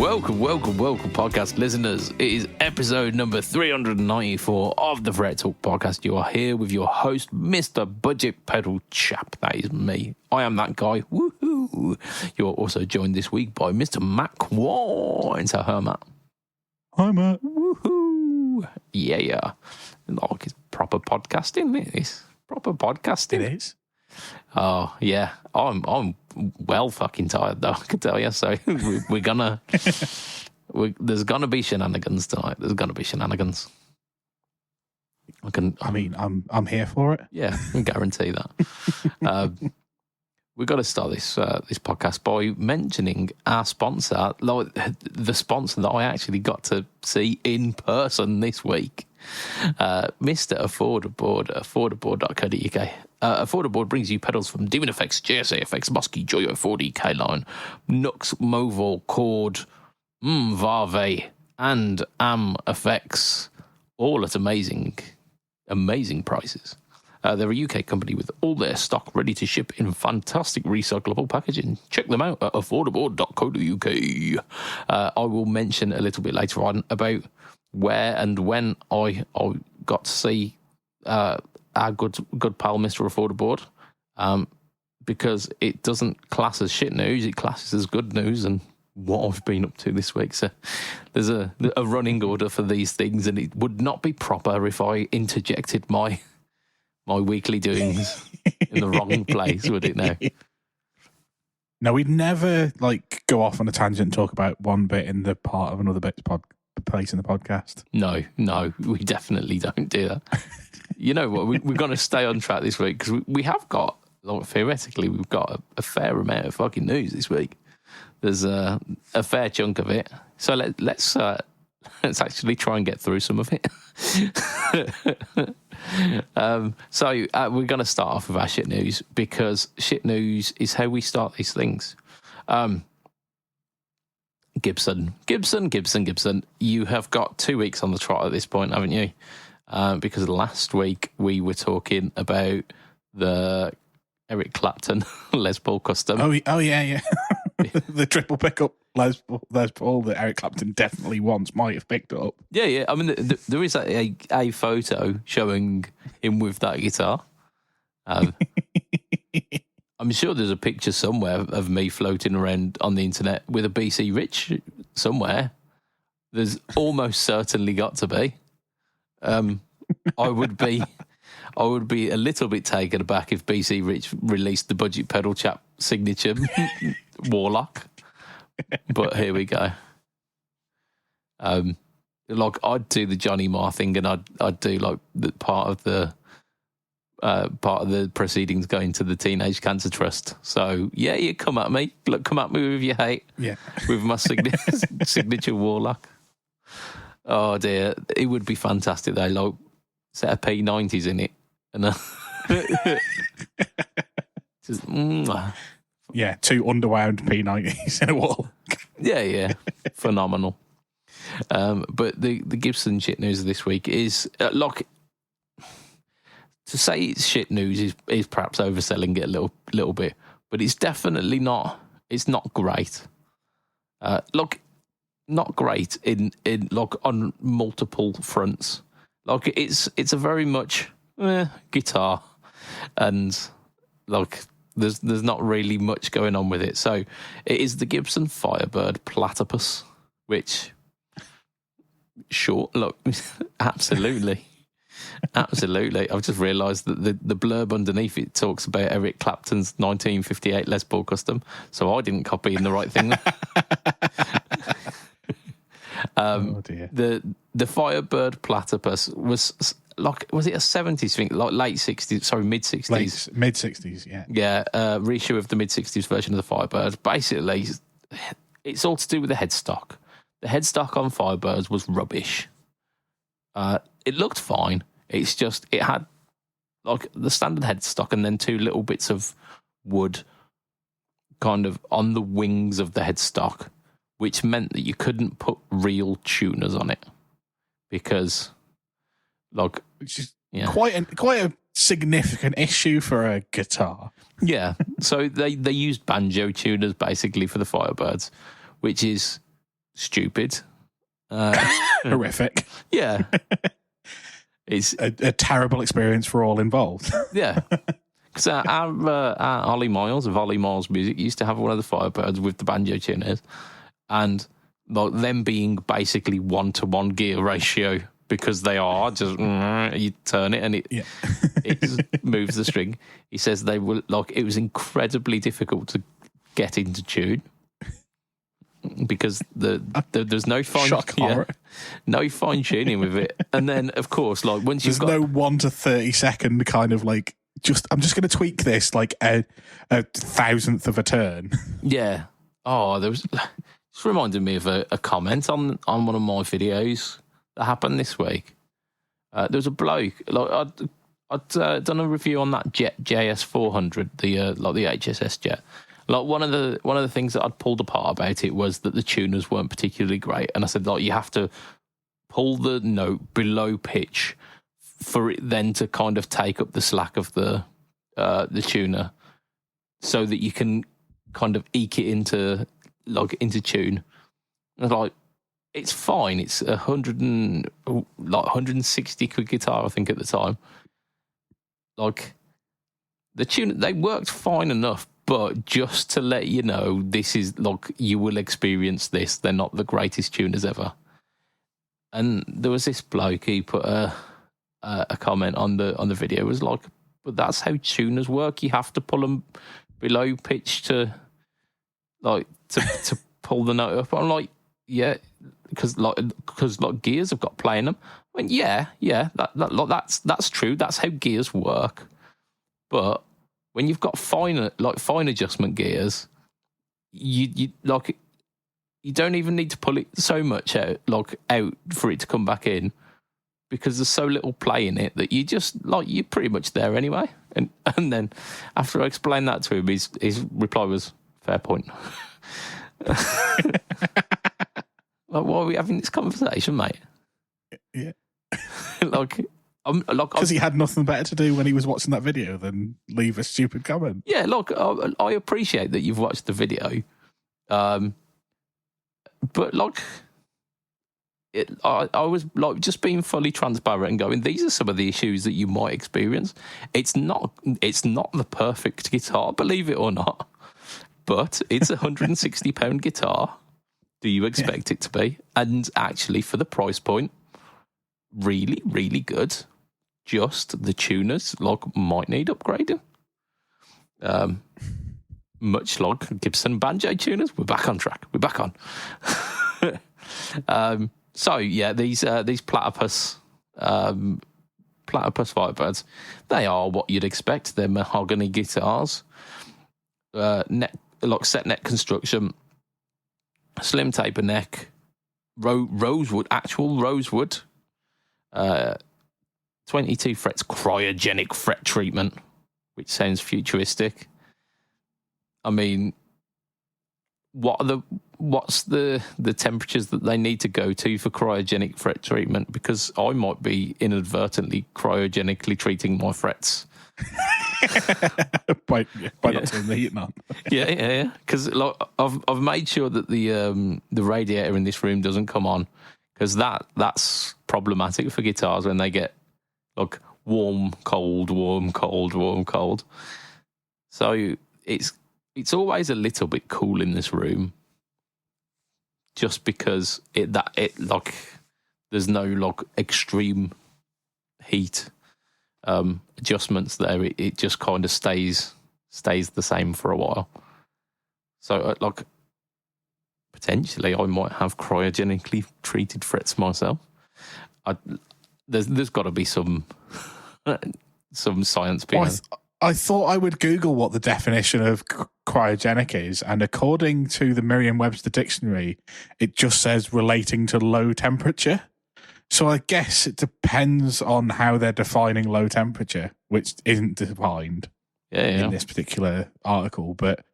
Welcome, podcast listeners. It is episode number 394 of the Fret Talk podcast. You are here with your host, Mr. BudgetPedalChap. That is me. I am that guy. Woohoo! You are also joined this week by Mr. Mac Wine. So, hi, Matt. Hi, Matt. Woohoo! Yeah. Like it's proper podcasting, it is. Proper podcasting. It is. Oh, yeah. I'm well fucking tired, though, I can tell you. So we're gonna... there's going to be shenanigans tonight. There's going to be shenanigans. I'm here for it. Yeah, I can guarantee that. We've got to start this podcast by mentioning our sponsor, like the sponsor that I actually got to see in person this week, Mr. Affordaboard, affordaboard.co.uk. Affordaboard brings you pedals from Demon Effects, JSA Effects, Muskie, Joyo 4D, K-Line, Nux, Movol, Chord, Varve, and Am Effects, all at amazing prices. They're a UK company with all their stock ready to ship in fantastic recyclable packaging. Check them out at affordaboard.co.uk. I will mention a little bit later on about where and when I got to see our good pal Mr. Affordaboard, because it doesn't class as shit news, it classes as good news and what I've been up to this week. So there's a running order for these things, and it would not be proper if I interjected my weekly doings in the wrong place, would it now? No, we'd never go off on a tangent and talk about one bit in the part of another bit's place in the podcast. No, we definitely don't do that. You know what? We're going to stay on track this week because we have got, theoretically, we've got a fair amount of fucking news this week. There's a fair chunk of it. So let's actually try and get through some of it. So we're going to start off with our shit news, because shit news is how we start these things. Gibson. You have got 2 weeks on the trot at this point, haven't you? Because last week we were talking about the Eric Clapton Les Paul Custom. Oh yeah. The triple pickup Les Paul that Eric Clapton definitely once might have picked up. Yeah. I mean, there is a photo showing him with that guitar. I'm sure there's a picture somewhere of me floating around on the internet with a BC Rich somewhere. There's almost certainly got to be. I would be a little bit taken aback if BC Rich released the BudgetPedalChap signature Warlock, but here we go. I'd do the Johnny Marr thing, and I'd do the part of the proceedings going to the Teenage Cancer Trust. So yeah, you come at me with your hate. Yeah, with my signature Warlock. Oh dear, it would be fantastic though. Set a P90s in it, and just yeah, 2 underwound P90s in a wall. Yeah, phenomenal. But the Gibson shit news this week is to say it's shit news is perhaps overselling it a little bit, but it's definitely not. It's not great. Not great in on multiple fronts. It's a very much guitar, and there's not really much going on with it. So it is the Gibson Firebird Platypus, which absolutely. I've just realised that the blurb underneath it talks about Eric Clapton's 1958 Les Paul Custom, so I didn't copy in the right thing. Oh dear. The Firebird Platypus was it a 70s thing, late 60s, sorry, mid 60s? Mid 60s, yeah. Yeah, reissue of the mid 60s version of the Firebird. Basically, it's all to do with the headstock. The headstock on Firebirds was rubbish. It looked fine. It's just, it had the standard headstock and then 2 little bits of wood kind of on the wings of the headstock, which meant that you couldn't put real tuners on it because, which is quite a significant issue for a guitar. Yeah, so they used banjo tuners basically for the Firebirds, which is stupid. Horrific. Yeah. It's a terrible experience for all involved. Yeah. Because our Ollie Miles of Ollie Miles Music used to have one of the Firebirds with the banjo tuners, and like them being basically 1-to-1 gear ratio, because they are just you turn it and it just moves the string. He says they were like, it was incredibly difficult to get into tune because there's no fine no fine tuning with it. And then of course, like once there's no 1 to 30 second kind of like, I'm just going to tweak this like a thousandth of a turn. Yeah. Oh, there was. Just reminded me of a comment on one of my videos that happened this week. There was a bloke. Like I'd done a review on that jet JS400, the HSS jet. Like one of the things that I'd pulled apart about it was that the tuners weren't particularly great, and I said like you have to pull the note below pitch for it then to kind of take up the slack of the tuner, so that you can kind of eke it into tune. And like it's fine. It's 160 quid guitar, I think, at the time. Like the tune, they worked fine enough, but just to let you know, this is like you will experience this. They're not the greatest tuners ever. And there was this bloke, he put a comment on the video. It was like, but that's how tuners work. You have to pull them below pitch to pull the note up. I'm like, yeah, because gears have got play in them. I went, yeah, that's true. That's how gears work. But when you've got fine adjustment gears, you don't even need to pull it so much out for it to come back in, because there's so little play in it that you just you're pretty much there anyway. And then after I explained that to him, his reply was, fair point. Like, why are we having this conversation, mate? Yeah. Because he had nothing better to do when he was watching that video than leave a stupid comment. Yeah, look, I appreciate that you've watched the video, but I was just being fully transparent and going, these are some of the issues that you might experience. It's not the perfect guitar, believe it or not, but it's £160 guitar. Do you expect it to be? And actually, for the price point, really, really good. Just the tuners might need upgrading. Much like Gibson banjo tuners, we're back on track. We're back on. So yeah, these Platypus Firebirds, they are what you'd expect. They're mahogany guitars, set neck construction, slim taper neck, actual rosewood, 22 frets cryogenic fret treatment, which sounds futuristic. I mean, what's the temperatures that they need to go to for cryogenic fret treatment? Because I might be inadvertently cryogenically treating my frets. by not turning the heating on. Yeah. Because I've made sure that the radiator in this room doesn't come on, because that's problematic for guitars when they get warm, cold, warm, cold, warm, cold. So it's always a little bit cool in this room, just because there's no extreme heat adjustments there. It just kind of stays the same for a while. So potentially I might have cryogenically treated frets myself. There's got to be some science behind it. I thought I would Google what the definition of cryogenic is, and according to the Merriam-Webster dictionary, it just says relating to low temperature. So I guess it depends on how they're defining low temperature, which isn't defined in this particular article. But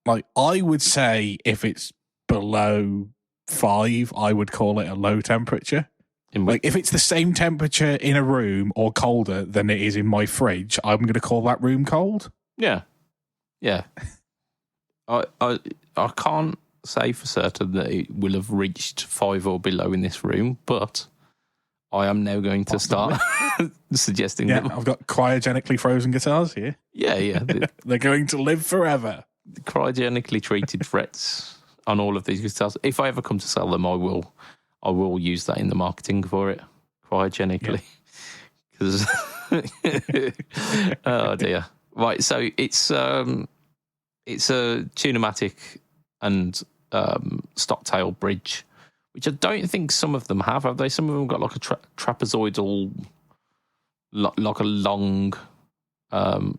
I would say if it's below 5, I would call it a low temperature. If it's the same temperature in a room or colder than it is in my fridge, I'm going to call that room cold. Yeah. I can't say for certain that it will have reached 5 or below in this room, but I am now going to start suggesting that. I've got cryogenically frozen guitars here. Yeah. They're going to live forever. Cryogenically treated frets on all of these guitars. If I ever come to sell them, I will use that in the marketing for it, cryogenically. Because oh dear. Right, so it's a Tunematic and Stocktail bridge, which I don't think some of them have they? Some of them got like a trapezoidal, like a long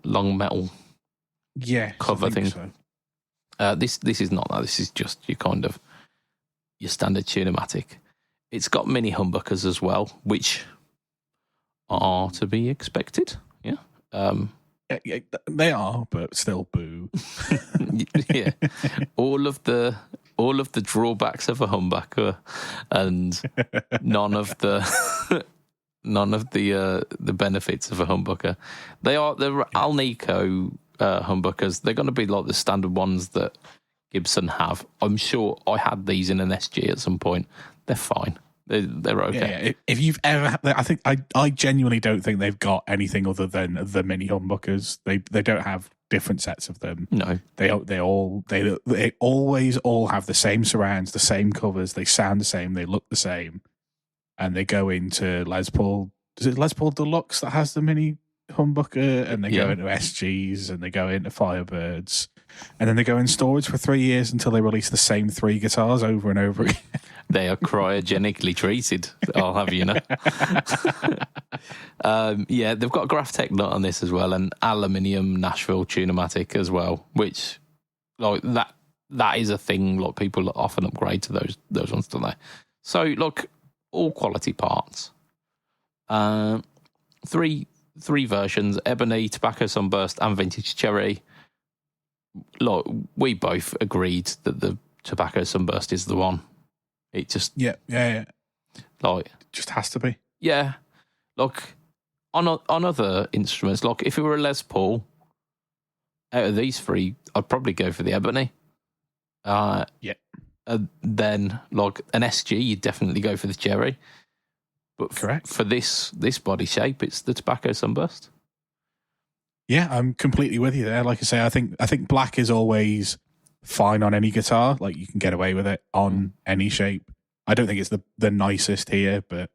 metal cover thing. So. This is not that. This is just your standard Tunematic. It's got mini humbuckers as well, which are to be expected. Yeah. Yeah, they are, but still boo. Yeah. All of the drawbacks of a humbucker and none of the benefits of a humbucker. They're Alnico humbuckers. They're going to be like the standard ones that Gibson have. I'm sure I had these in an SG at some point. They're fine. They're okay. Yeah. If you've ever, I genuinely don't think they've got anything other than the mini humbuckers. They don't have different sets of them. No, they always all have the same surrounds, the same covers. They sound the same. They look the same, and they go into Les Paul. Is it Les Paul Deluxe that has the mini humbucker? And they go into SGs, and they go into Firebirds, and then they go in storage for 3 years until they release the same 3 guitars over and over again. They are cryogenically treated, I'll have you know. They've got a Graphtec nut on this as well, and aluminium Nashville Tunematic as well, which like that is a thing. Like people often upgrade to those ones, don't they? So look, all quality parts. 3 versions: Ebony, Tobacco Sunburst, and Vintage Cherry. Look, we both agreed that the Tobacco Sunburst is the one. It just yeah. Like it just has to be. Yeah. Look, on other instruments, like if it were a Les Paul, out of these 3, I'd probably go for the Ebony. Then like an SG, you'd definitely go for the Cherry. But correct. For this body shape, it's the Tobacco Sunburst. Yeah, I'm completely with you there. Like I say, I think black is always fine on any guitar. Like you can get away with it on any shape. I don't think it's the nicest here, but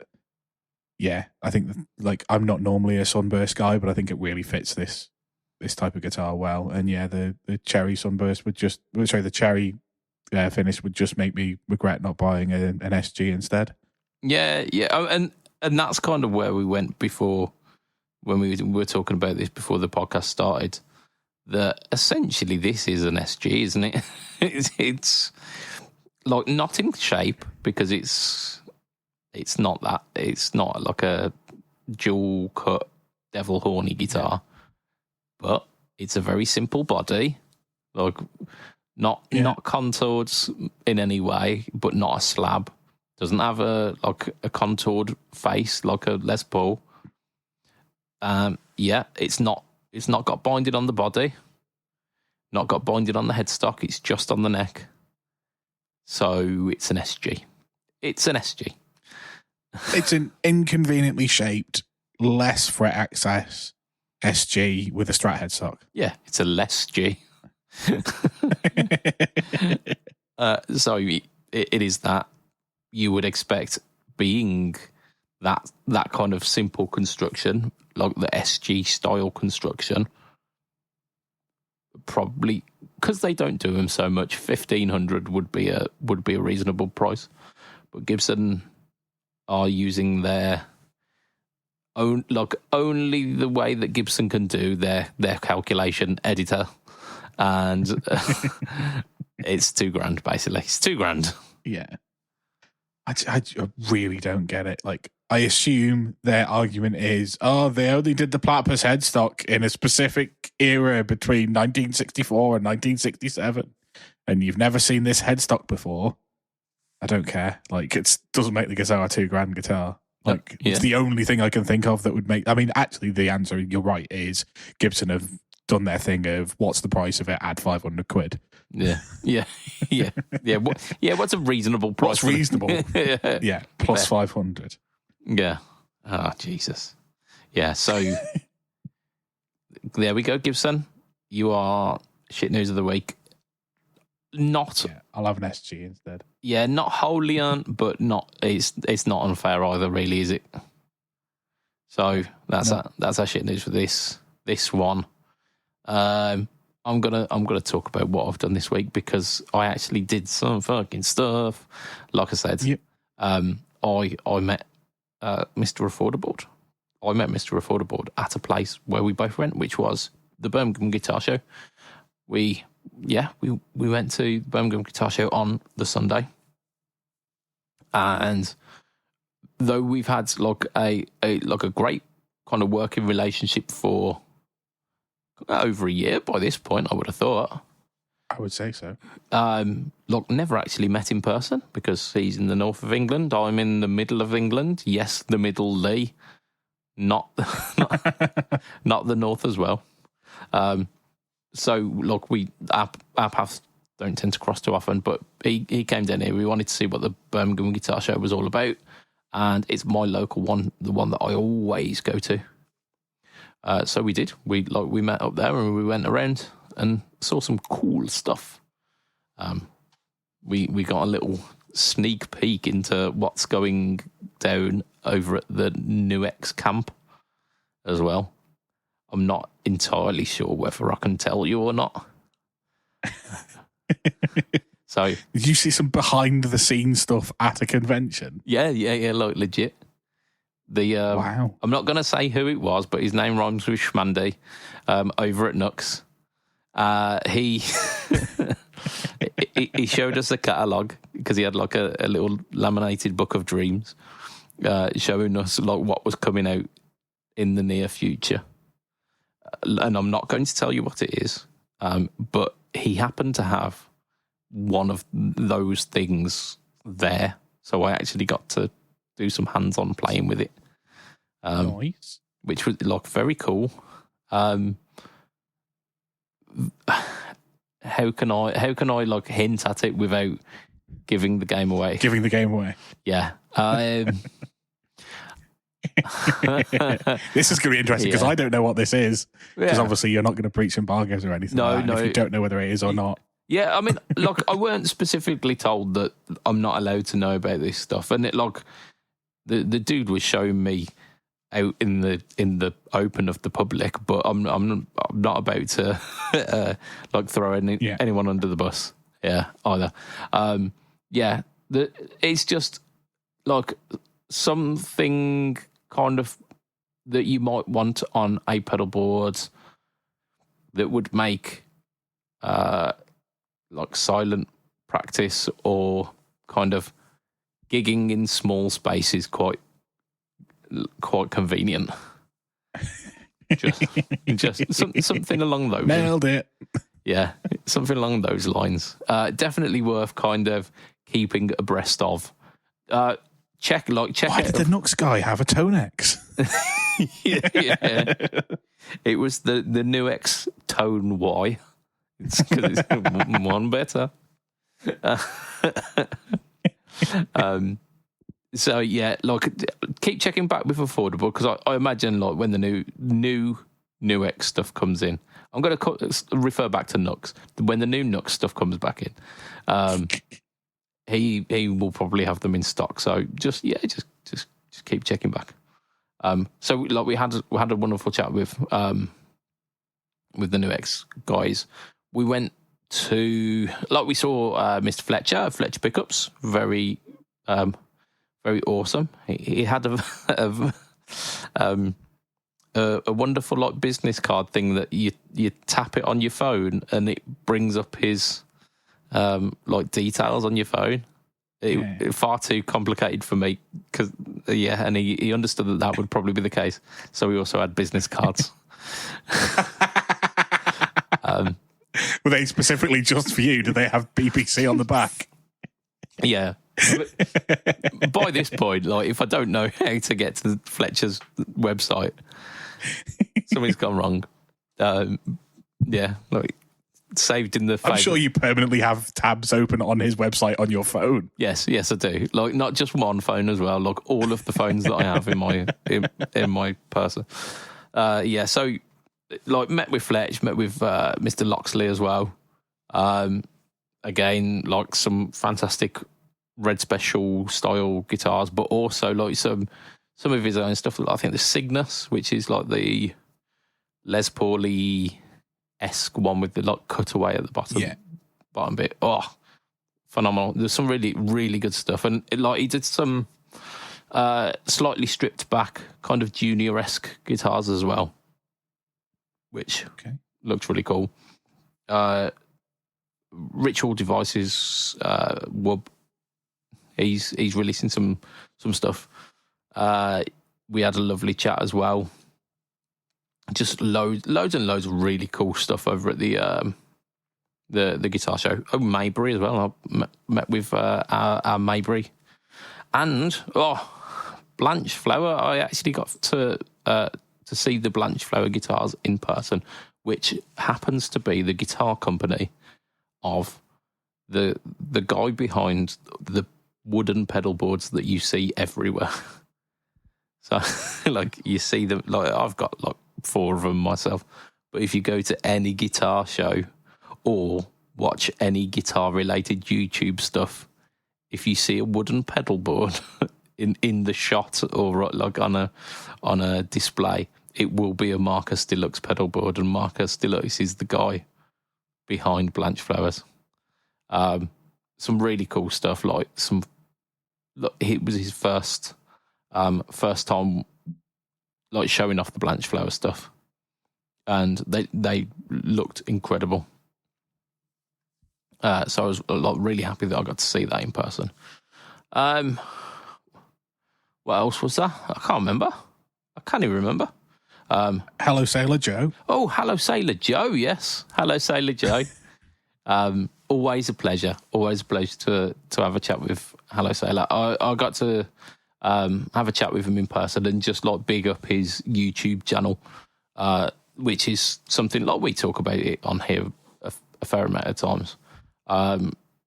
yeah, I think like I'm not normally a Sunburst guy, but I think it really fits this type of guitar well. And yeah, the cherry Sunburst the cherry finish would just make me regret not buying an SG instead. Yeah, and that's kind of where we went before when we were talking about this before the podcast started. That essentially this is an SG, isn't it? It's like not in shape because it's not that. It's not like a dual cut devil horny guitar, but it's a very simple body, like not contoured in any way, but not a slab. Doesn't have a contoured face like a Les Paul. It's not got binding on the body, not got binding on the headstock. It's just on the neck. So it's an SG. It's an SG. It's an inconveniently shaped, less fret access SG with a Strat headstock. Yeah, it's a less G. So it is that you would expect, being that kind of simple construction, like the SG style construction, probably because they don't do them so much, 1,500 would be a reasonable price. But Gibson are using their own, like only the way that Gibson can do their calculation editor, and it's $2,000 basically. It's $2,000. Yeah. I really don't get it. Like, I assume their argument is, they only did the Platypus headstock in a specific era between 1964 and 1967, and you've never seen this headstock before. I don't care. Like, it doesn't make the guitar a $2,000 guitar. Like, It's the only thing I can think of that would make. I mean, actually, the answer, you're right, is Gibson have done their thing of what's the price of it? Add 500 quid. Yeah. What's a reasonable price? What's reasonable? Yeah, plus 500. Yeah. Oh, Jesus. Yeah. So there we go, Gibson. You are shit news of the week. Not. Yeah, I'll have an SG instead. Yeah, not wholly but not. It's not unfair either, really, is it? So that's our shit news for this one. I'm gonna talk about what I've done this week because I actually did some fucking stuff. Like I said, yep. I met Mr. Affordaboard. I met Mr. Affordaboard at a place where we both went, which was the Birmingham Guitar Show. We went to the Birmingham Guitar Show on the Sunday, and though we've had like a great kind of working relationship for over a year by this point, I would have thought. I would say so. Never actually met in person because he's in the north of England. I'm in the middle of England. Yes, the middle, Lee, not not the north as well. So look, our paths don't tend to cross too often, but he came down here. We wanted to see what the Birmingham Guitar Show was all about, and it's my local one, the one that I always go to. So we did. We met up there and we went around and saw some cool stuff. We got a little sneak peek into what's going down over at the Nuex camp as well. I'm not entirely sure whether I can tell you or not. So, did you see some behind the scenes stuff at a convention? Yeah, like legit. Wow. I'm not going to say who it was, but his name rhymes with Schmandy. Over at Nux, he he showed us a catalogue because he had like a little laminated book of dreams, showing us like what was coming out in the near future. And I'm not going to tell you what it is, but he happened to have one of those things there. So I actually got to do some hands-on playing with it. Nice. Which was like very cool. How can I like hint at it without giving the game away? Giving the game away. Yeah. This is going to be interesting because I don't know what this is. Because obviously you're not going to breach embargoes or anything. No. If you don't know whether it is or not. Yeah, I mean, like I weren't specifically told that I'm not allowed to know about this stuff, and it like the dude was showing me out in the open of the public, but I'm not about to like throw anyone under the bus. Yeah, either. It's just like something kind of that you might want on a pedal board that would make like silent practice or kind of gigging in small spaces quite convenient. just something along those. Nailed it. Yeah, something along those lines. Definitely worth kind of keeping abreast of. Check. Why did the Nux guy have a Tonex? yeah. It was the Nuex Tone Y. It's because it's one better. So yeah, like keep checking back with Affordable because I imagine like when the new Nuex stuff comes in, I'm going to refer back to Nux. When the new Nux stuff comes back in, he will probably have them in stock. So just keep checking back. So like we had a wonderful chat with the Nuex guys. We went to we saw Mr. Fletcher Pickups. Very awesome. He had a wonderful like business card thing that you tap it on your phone and it brings up his like details on your phone. Far too complicated for me because and he understood that would probably be the case. So we also had business cards. Were they specifically just for you? Do they have BBC on the back? Yeah. By this point, like if I don't know how to get to Fletcher's website, something's gone wrong. Yeah, like saved in the. I'm sure you permanently have tabs open on his website on your phone. Yes, I do. Like not just one phone as well. Like all of the phones that I have in my in my person. So like met with Fletch, met with Mr. Loxley as well. Again, like some fantastic Red Special style guitars, but also like some of his own stuff. I think the Cygnus, which is like the Les Paul-esque one with the like cutaway at the bottom bit. Oh, phenomenal! There's some really, really good stuff, and he did some slightly stripped back kind of junior-esque guitars as well, which looks really cool. Ritual Devices, Wub. He's releasing some stuff. We had a lovely chat as well. Just loads and loads of really cool stuff over at the guitar show. Oh, Maybury as well. I met with our Maybury, and Blanche Flower. I actually got to see the Blanche Flower guitars in person, which happens to be the guitar company of the guy behind the wooden pedal boards that you see everywhere. So, like, you see them, like, I've got like 4 of them myself. But if you go to any guitar show or watch any guitar related YouTube stuff, if you see a wooden pedal board in the shot or like on a display, it will be a Marcus Deluxe pedal board, and Marcus Deluxe is the guy behind Blanche Flowers. Some really cool stuff, like it was his first time like showing off the Blanche Flower stuff, and they looked incredible. So I was like really happy that I got to see that in person. What else was that? I can't remember. I can't even remember. Hello, Sailor Joe. Oh, hello, Sailor Joe. Yes, hello, Sailor Joe. Always a pleasure. Always a pleasure to have a chat with Hello Sailor. I got to have a chat with him in person and just like big up his YouTube channel, which is something like we talk about it on here a fair amount of times.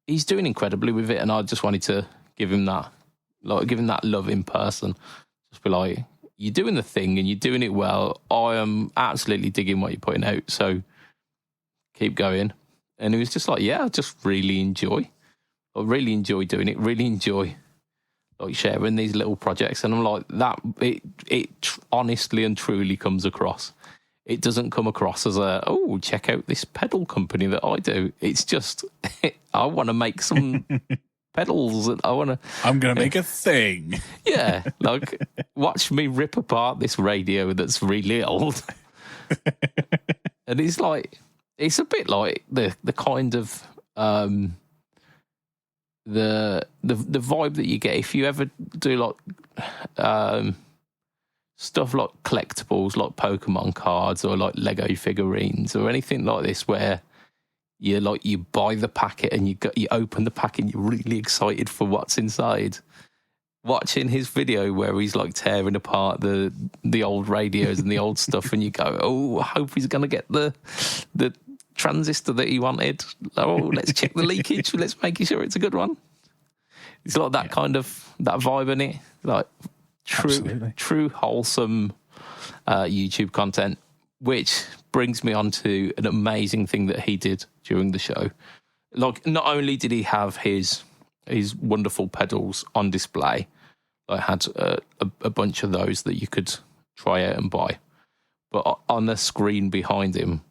He's doing incredibly with it, and I just wanted to give him that love in person. Just be like, you're doing the thing and you're doing it well. I am absolutely digging what you're putting out, so keep going. And he was just like, yeah, I just really enjoy doing it, really enjoy like sharing these little projects. And I'm like, that it honestly and truly comes across. It doesn't come across as check out this pedal company that I do. It's just, I want to make some pedals. And I'm going to make a thing. Yeah, like watch me rip apart this radio that's really old. And it's like, it's a bit like the kind of the vibe that you get if you ever do like stuff like collectibles, like Pokemon cards or like Lego figurines or anything like this, where you buy the packet and you open the packet and you're really excited for what's inside. Watching his video where he's like tearing apart the old radios and the old stuff, and you go, oh, I hope he's going to get the transistor that he wanted. Oh, let's check the leakage. Let's make sure it's a good one. It's like that kind of that vibe in it, like true wholesome YouTube content. Which brings me on to an amazing thing that he did during the show. Like, not only did he have his wonderful pedals on display, I had a bunch of those that you could try out and buy, but on the screen behind him,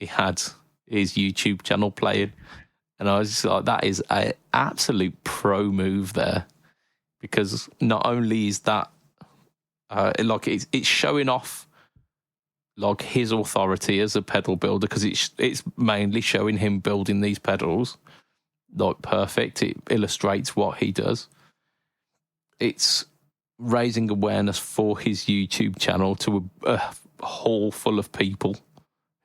he had his YouTube channel playing, and I was just like, that is an absolute pro move there, because not only is that like it's showing off like his authority as a pedal builder, because it's mainly showing him building these pedals like perfect. It illustrates what he does. It's raising awareness for his YouTube channel to a hall full of people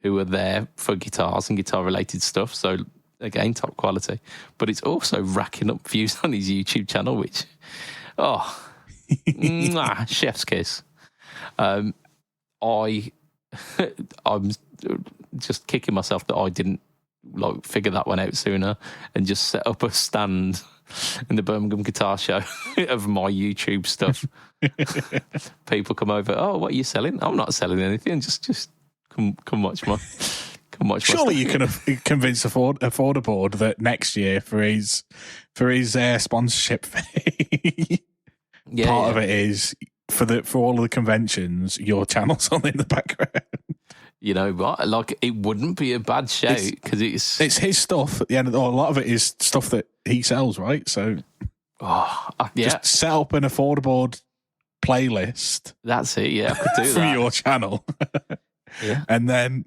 who are there for guitars and guitar related stuff. So again, top quality, but it's also racking up views on his YouTube channel, which, chef's kiss. I'm just kicking myself that I didn't like figure that one out sooner and just set up a stand in the Birmingham Guitar Show of my YouTube stuff. People come over. Oh, what are you selling? I'm not selling anything. Just come watch my. Surely you can convince Affordaboard that next year for his sponsorship fee, part of it is for all of the conventions, your channel's on in the background. You know what? Like, it wouldn't be a bad shout because it's his stuff. At the end of a lot of it is stuff that he sells, right? So, just set up an Affordaboard playlist. That's it. Yeah, I could do from that. your channel. Yeah, and then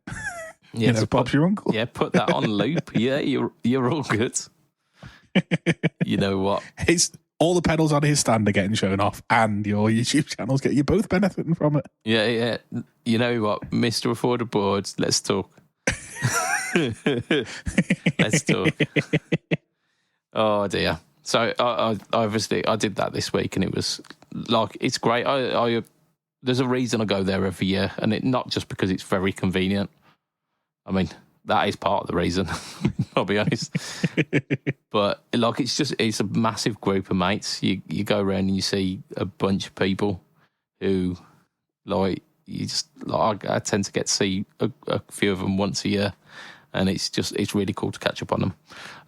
Bob's your uncle. Yeah, put that on loop. Yeah, you're all good. You know what? It's all the pedals on his stand are getting shown off, and your YouTube channel's you're both benefiting from it. Yeah. You know what, Mr. Affordaboard, let's talk. Let's talk. Oh dear. So I obviously I did that this week, and it was like, it's great. I there's a reason I go there every year, and it not just because it's very convenient. I mean, that is part of the reason. I'll be honest. But like, it's a massive group of mates. You go around and you see a bunch of people who, like, I tend to get to see a few of them once a year, and it's really cool to catch up on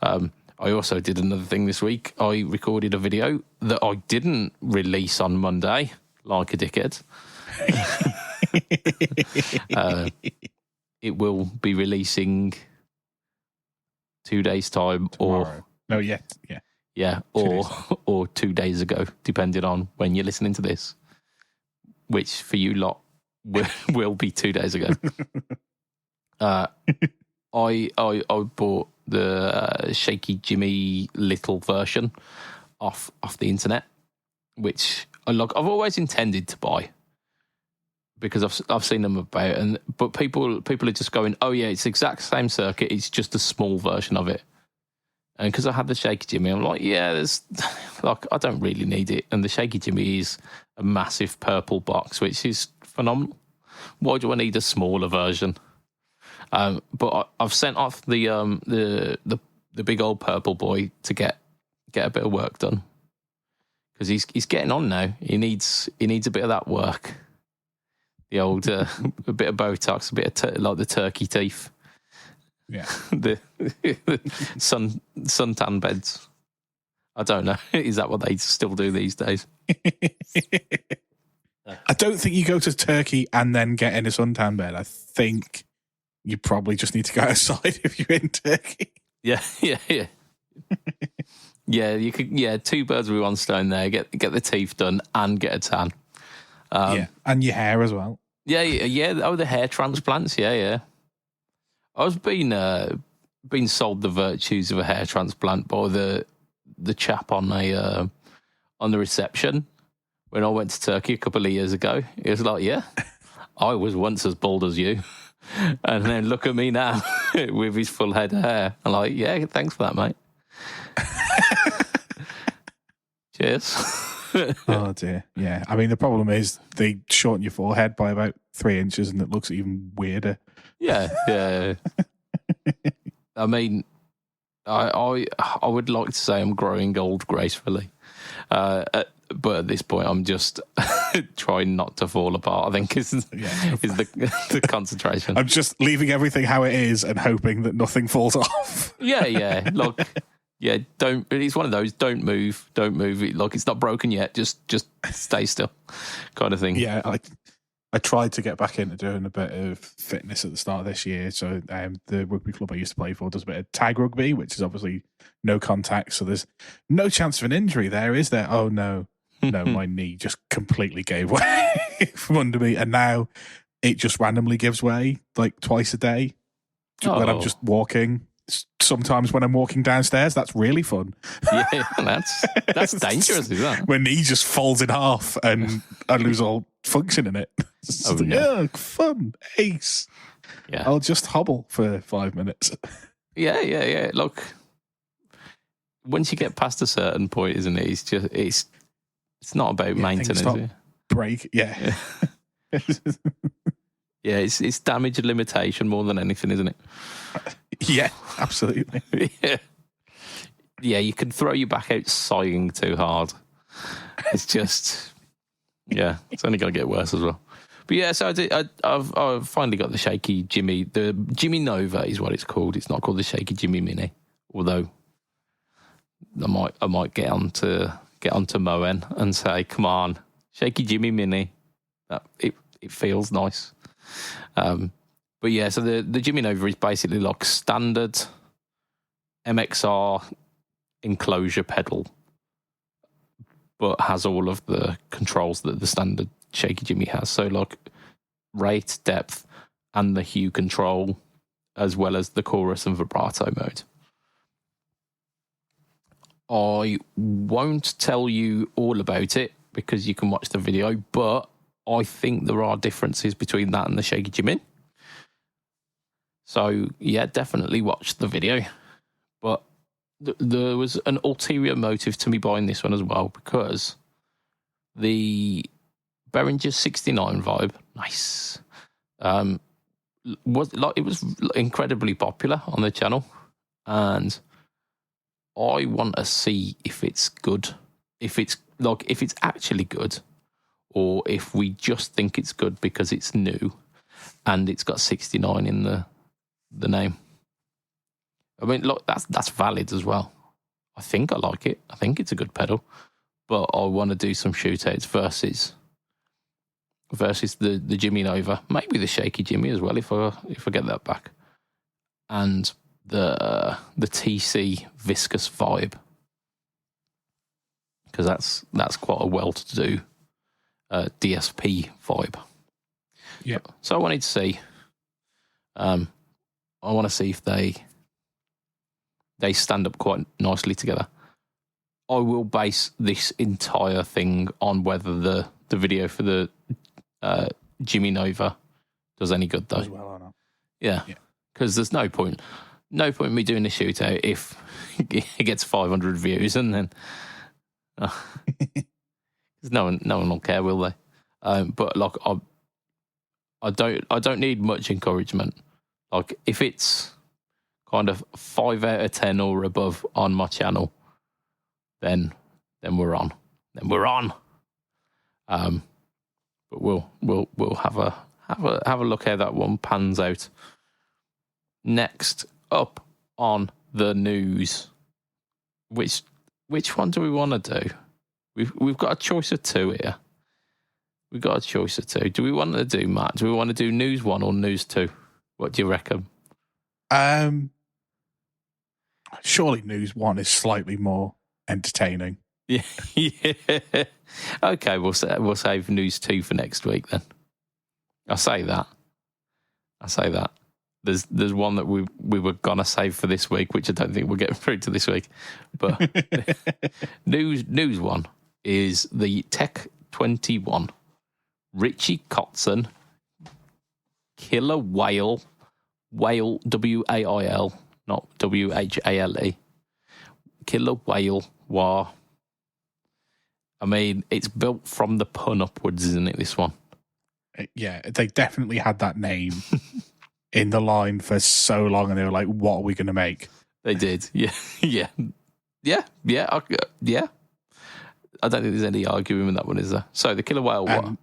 them. I also did another thing this week. I recorded a video that I didn't release on Monday, like a dickhead. It will be releasing 2 days' time. Tomorrow. Or 2 days ago, depending on when you're listening to this, which for you lot will be 2 days ago. I bought the Shaky Jimmy Little version off the internet, which I've always intended to buy, because I've seen them about, but people are just going, oh yeah, it's the exact same circuit, it's just a small version of it. And because I had the Shaky Jimmy, I'm like, yeah, there's like, I don't really need it. And the Shaky Jimmy is a massive purple box, which is phenomenal. Why do I need a smaller version? But I've sent off the big old purple boy to get a bit of work done, because he's getting on now. He needs a bit of that work. The old a bit of Botox, a bit of like the turkey teeth. Yeah, the suntan beds. I don't know. Is that what they still do these days? I don't think you go to Turkey and then get in a suntan bed. I think you probably just need to go outside if you're in Turkey. Yeah. Yeah, you could. Yeah, two birds with one stone there. Get the teeth done and get a tan. And your hair as well. Yeah. Oh, the hair transplants. Yeah. I was being sold the virtues of a hair transplant by the chap on the reception when I went to Turkey a couple of years ago. He was like, "Yeah, I was once as bald as you," and then look at me now with his full head of hair. I'm like, "Yeah, thanks for that, mate." Cheers. Oh dear. Yeah. I mean, the problem is they shorten your forehead by about 3 inches, and it looks even weirder. Yeah. I mean, I would like to say I'm growing old gracefully, but at this point, I'm just trying not to fall apart. I think is the concentration. I'm just leaving everything how it is and hoping that nothing falls off. Yeah. Look. Yeah, don't. It's one of those. Don't move. Like, it's not broken yet. Just stay still, kind of thing. Yeah, I tried to get back into doing a bit of fitness at the start of this year. So the rugby club I used to play for does a bit of tag rugby, which is obviously no contact. So there's no chance of an injury there, is there? Oh no, my knee just completely gave way from under me, and now it just randomly gives way like twice a day when I'm just walking. Sometimes when I'm walking downstairs, that's really fun. Yeah, that's dangerous, is that? When knee just folds in half and I lose all function in it. Yeah, fun, ace. Yeah, I'll just hobble for 5 minutes. Yeah. Look, once you get past a certain point, isn't it? It's not about maintenance. Break. Yeah. Yeah, it's damage limitation more than anything, isn't it? Yeah, absolutely. Yeah, you can throw your back out sighing too hard. It's just, yeah, it's only going to get worse as well. But yeah, so I've finally got the Shaky Jimmy. The Jimmy Nova is what it's called. It's not called the Shaky Jimmy Mini, although I might get onto Moen and say, come on, Shaky Jimmy Mini. It feels nice. But yeah, so the Jimmy Nova is basically like standard MXR enclosure pedal, but has all of the controls that the standard Shaky Jimmy has. So like rate, depth, and the hue control, as well as the chorus and vibrato mode. I won't tell you all about it because you can watch the video, but I think there are differences between that and the Shaky Jimmy. So yeah, definitely watch the video. But there was an ulterior motive to me buying this one as well, because the Behringer 69 vibe, nice, was incredibly popular on the channel, and I want to see if it's good, if it's actually good, or if we just think it's good because it's new and it's got 69 in the name. I mean, look, that's valid as well. I think I like it. I think it's a good pedal, but I want to do some shootouts versus the Jimmy Nova, maybe the Shaky Jimmy as well if I get that back, and the TC viscous vibe, because that's quite a well-to-do DSP vibe. Yeah. So I wanted to see. I want to see if they stand up quite nicely together. I will base this entire thing on whether the video for the Jimmy Nova does any good, though. As well or not. Yeah, because there's no point me doing a shootout if it gets 500 views and then no one will care, will they? But like I don't need much encouragement. Like if it's kind of 5 out of 10 or above on my channel, then we're on. But we'll have a look how that one pans out. Next up on the news, which one do we want to do? We've got a choice of two here. We've got a choice of two. Do we want to do, Matt? Do we want to do news 1 or news 2? What do you reckon? Surely news 1 is slightly more entertaining. Yeah. Okay, we'll save news 2 for next week then. I say that. There's one that we were gonna save for this week, which I don't think we'll get through to this week. But news 1 is the Tech 21 Richie Kotzen Killer Whale WAIL, not WHALE. Killer Whale War. I mean, it's built from the pun upwards, isn't it, this one? Yeah, they definitely had that name in the line for so long, and they were like, what are we going to make? They did. Yeah. I don't think there's any arguing with that one, is there? So the Killer Whale War.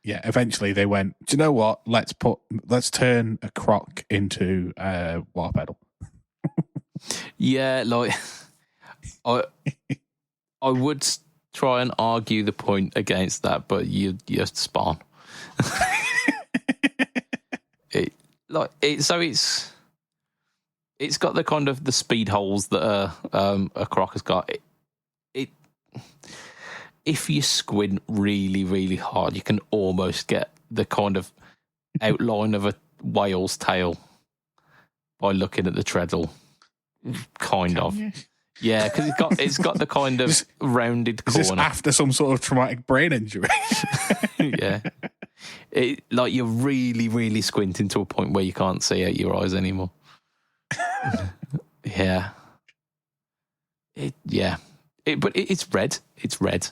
Yeah, eventually they went, do you know what? Let's turn a croc into a water pedal. Yeah, like I would try and argue the point against that, but you just spawn. It's got the kind of the speed holes that a croc has got. If you squint really, really hard, you can almost get the kind of outline of a whale's tail by looking at the treadle. Kind of. Yeah, because it's got the kind of rounded corner. Is this after some sort of traumatic brain injury? Yeah. Like you're really, really squinting to a point where you can't see out your eyes anymore. Yeah. But it's red. It's red.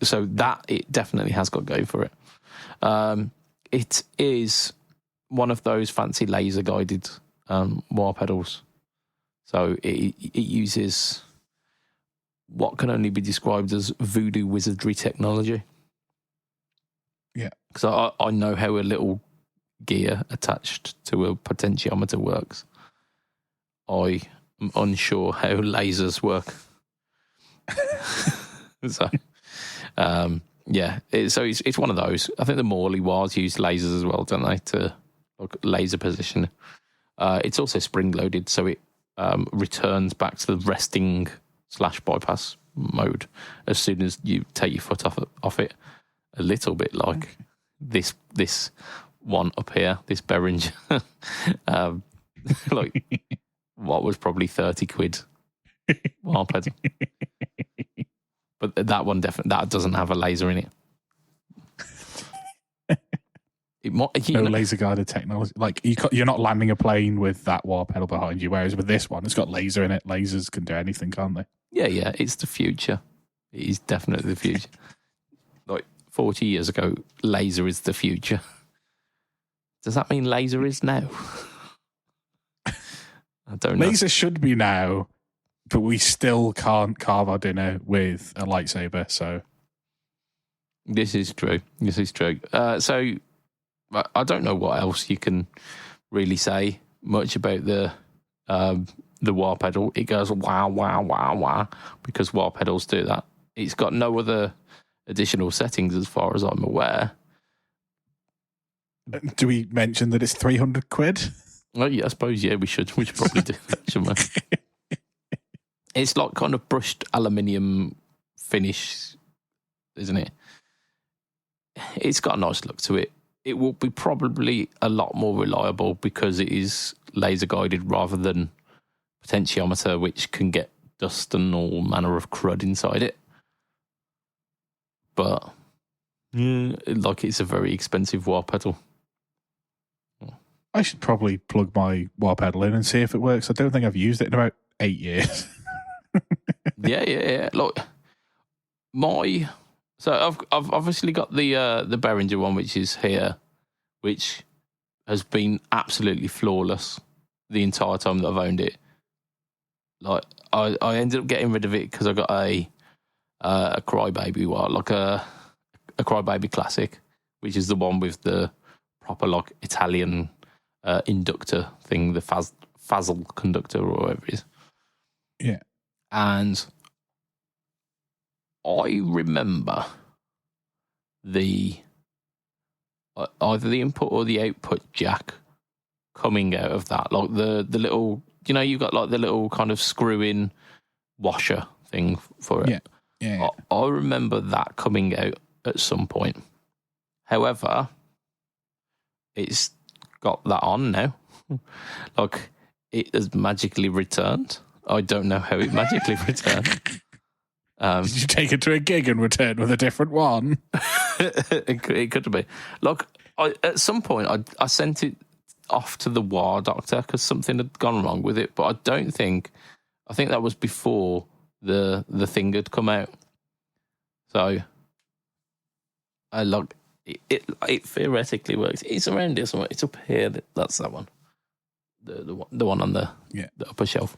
So that it definitely has got going for it. It is one of those fancy laser guided wah pedals. So it uses what can only be described as voodoo wizardry technology. Yeah. Because I know how a little gear attached to a potentiometer works. I am unsure how lasers work. So, it's one of those. I think the Morley wires use lasers as well, don't they, to laser position. It's also spring loaded, so it returns back to the resting / bypass mode as soon as you take your foot off it. A little bit like this one up here, this Behringer, like what was probably 30 quid wah pedal. But that one that doesn't have a laser in it. No laser guided technology. Like you're not landing a plane with that wah pedal behind you, whereas with this one, it's got laser in it. Lasers can do anything, can't they? Yeah, it's the future. It is definitely the future. Like 40 years ago, laser is the future. Does that mean laser is now? I don't know. Laser should be now, but we still can't carve our dinner with a lightsaber, so. This is true. So I don't know what else you can really say much about the wah pedal. It goes wah, wah, wah, wah, because wah pedals do that. It's got no other additional settings as far as I'm aware. Do we mention that it's 300 quid? Well, yeah, I suppose, we should probably do that, shouldn't we? It's like kind of brushed aluminium finish, isn't it? It's got a nice look to it. It will be probably a lot more reliable because it is laser guided rather than potentiometer, which can get dust and all manner of crud inside it. But it's a very expensive wah pedal. I should probably plug my wah pedal in and see if it works. I don't think I've used it in about 8 years. Yeah. Look, so I've obviously got the Behringer one, which is here, which has been absolutely flawless the entire time that I've owned it. Like I ended up getting rid of it because I got a Crybaby one, like a Crybaby Classic, which is the one with the proper like Italian inductor thing, the Fazel conductor or whatever it is. Yeah. And I remember either the input or the output jack coming out of that, like the little, you've got like the little kind of screw-in washer thing for it. Yeah. I remember that coming out at some point. However, it's got that on now. Like, it has magically returned. I don't know how it magically returned. Did you take it to a gig and return with a different one? It could be. Like, at some point, I sent it off to the wah doctor because something had gone wrong with it, but I think that was before the thing had come out. So, it theoretically works. It's around here somewhere. It's up here. That's that one. The one on the upper shelf.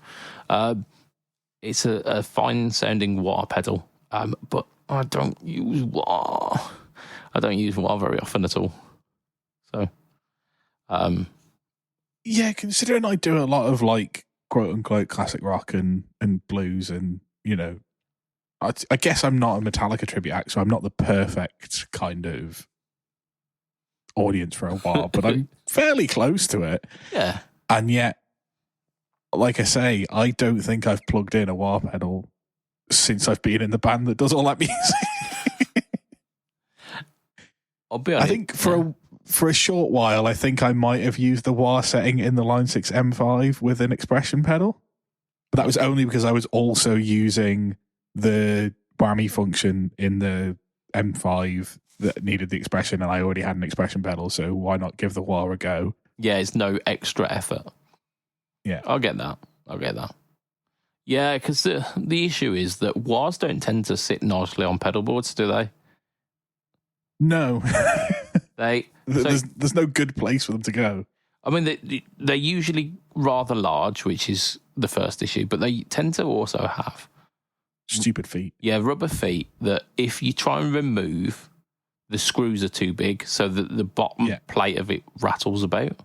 It's a fine sounding wah pedal, but I don't use wah. I don't use wah very often at all. So, considering I do a lot of like quote unquote classic rock and blues, and I guess I'm not a Metallica tribute act, so I'm not the perfect kind of audience for a wah, but I'm fairly close to it. Yeah. And yet, like I say, I don't think I've plugged in a wah pedal since I've been in the band that does all that music. I'll be honest. I think for a short while, I think I might have used the wah setting in the Line 6 M5 with an expression pedal. But that was only because I was also using the whammy function in the M5 that needed the expression, and I already had an expression pedal, so why not give the wah a go? Yeah, it's no extra effort. Yeah. I'll get that. Yeah, because the issue is that wahs don't tend to sit nicely on pedal boards, do they? No. There's no good place for them to go. I mean, they're usually rather large, which is the first issue, but they tend to also have stupid feet. Yeah, rubber feet that if you try and remove, the screws are too big, so that the bottom plate of it rattles about.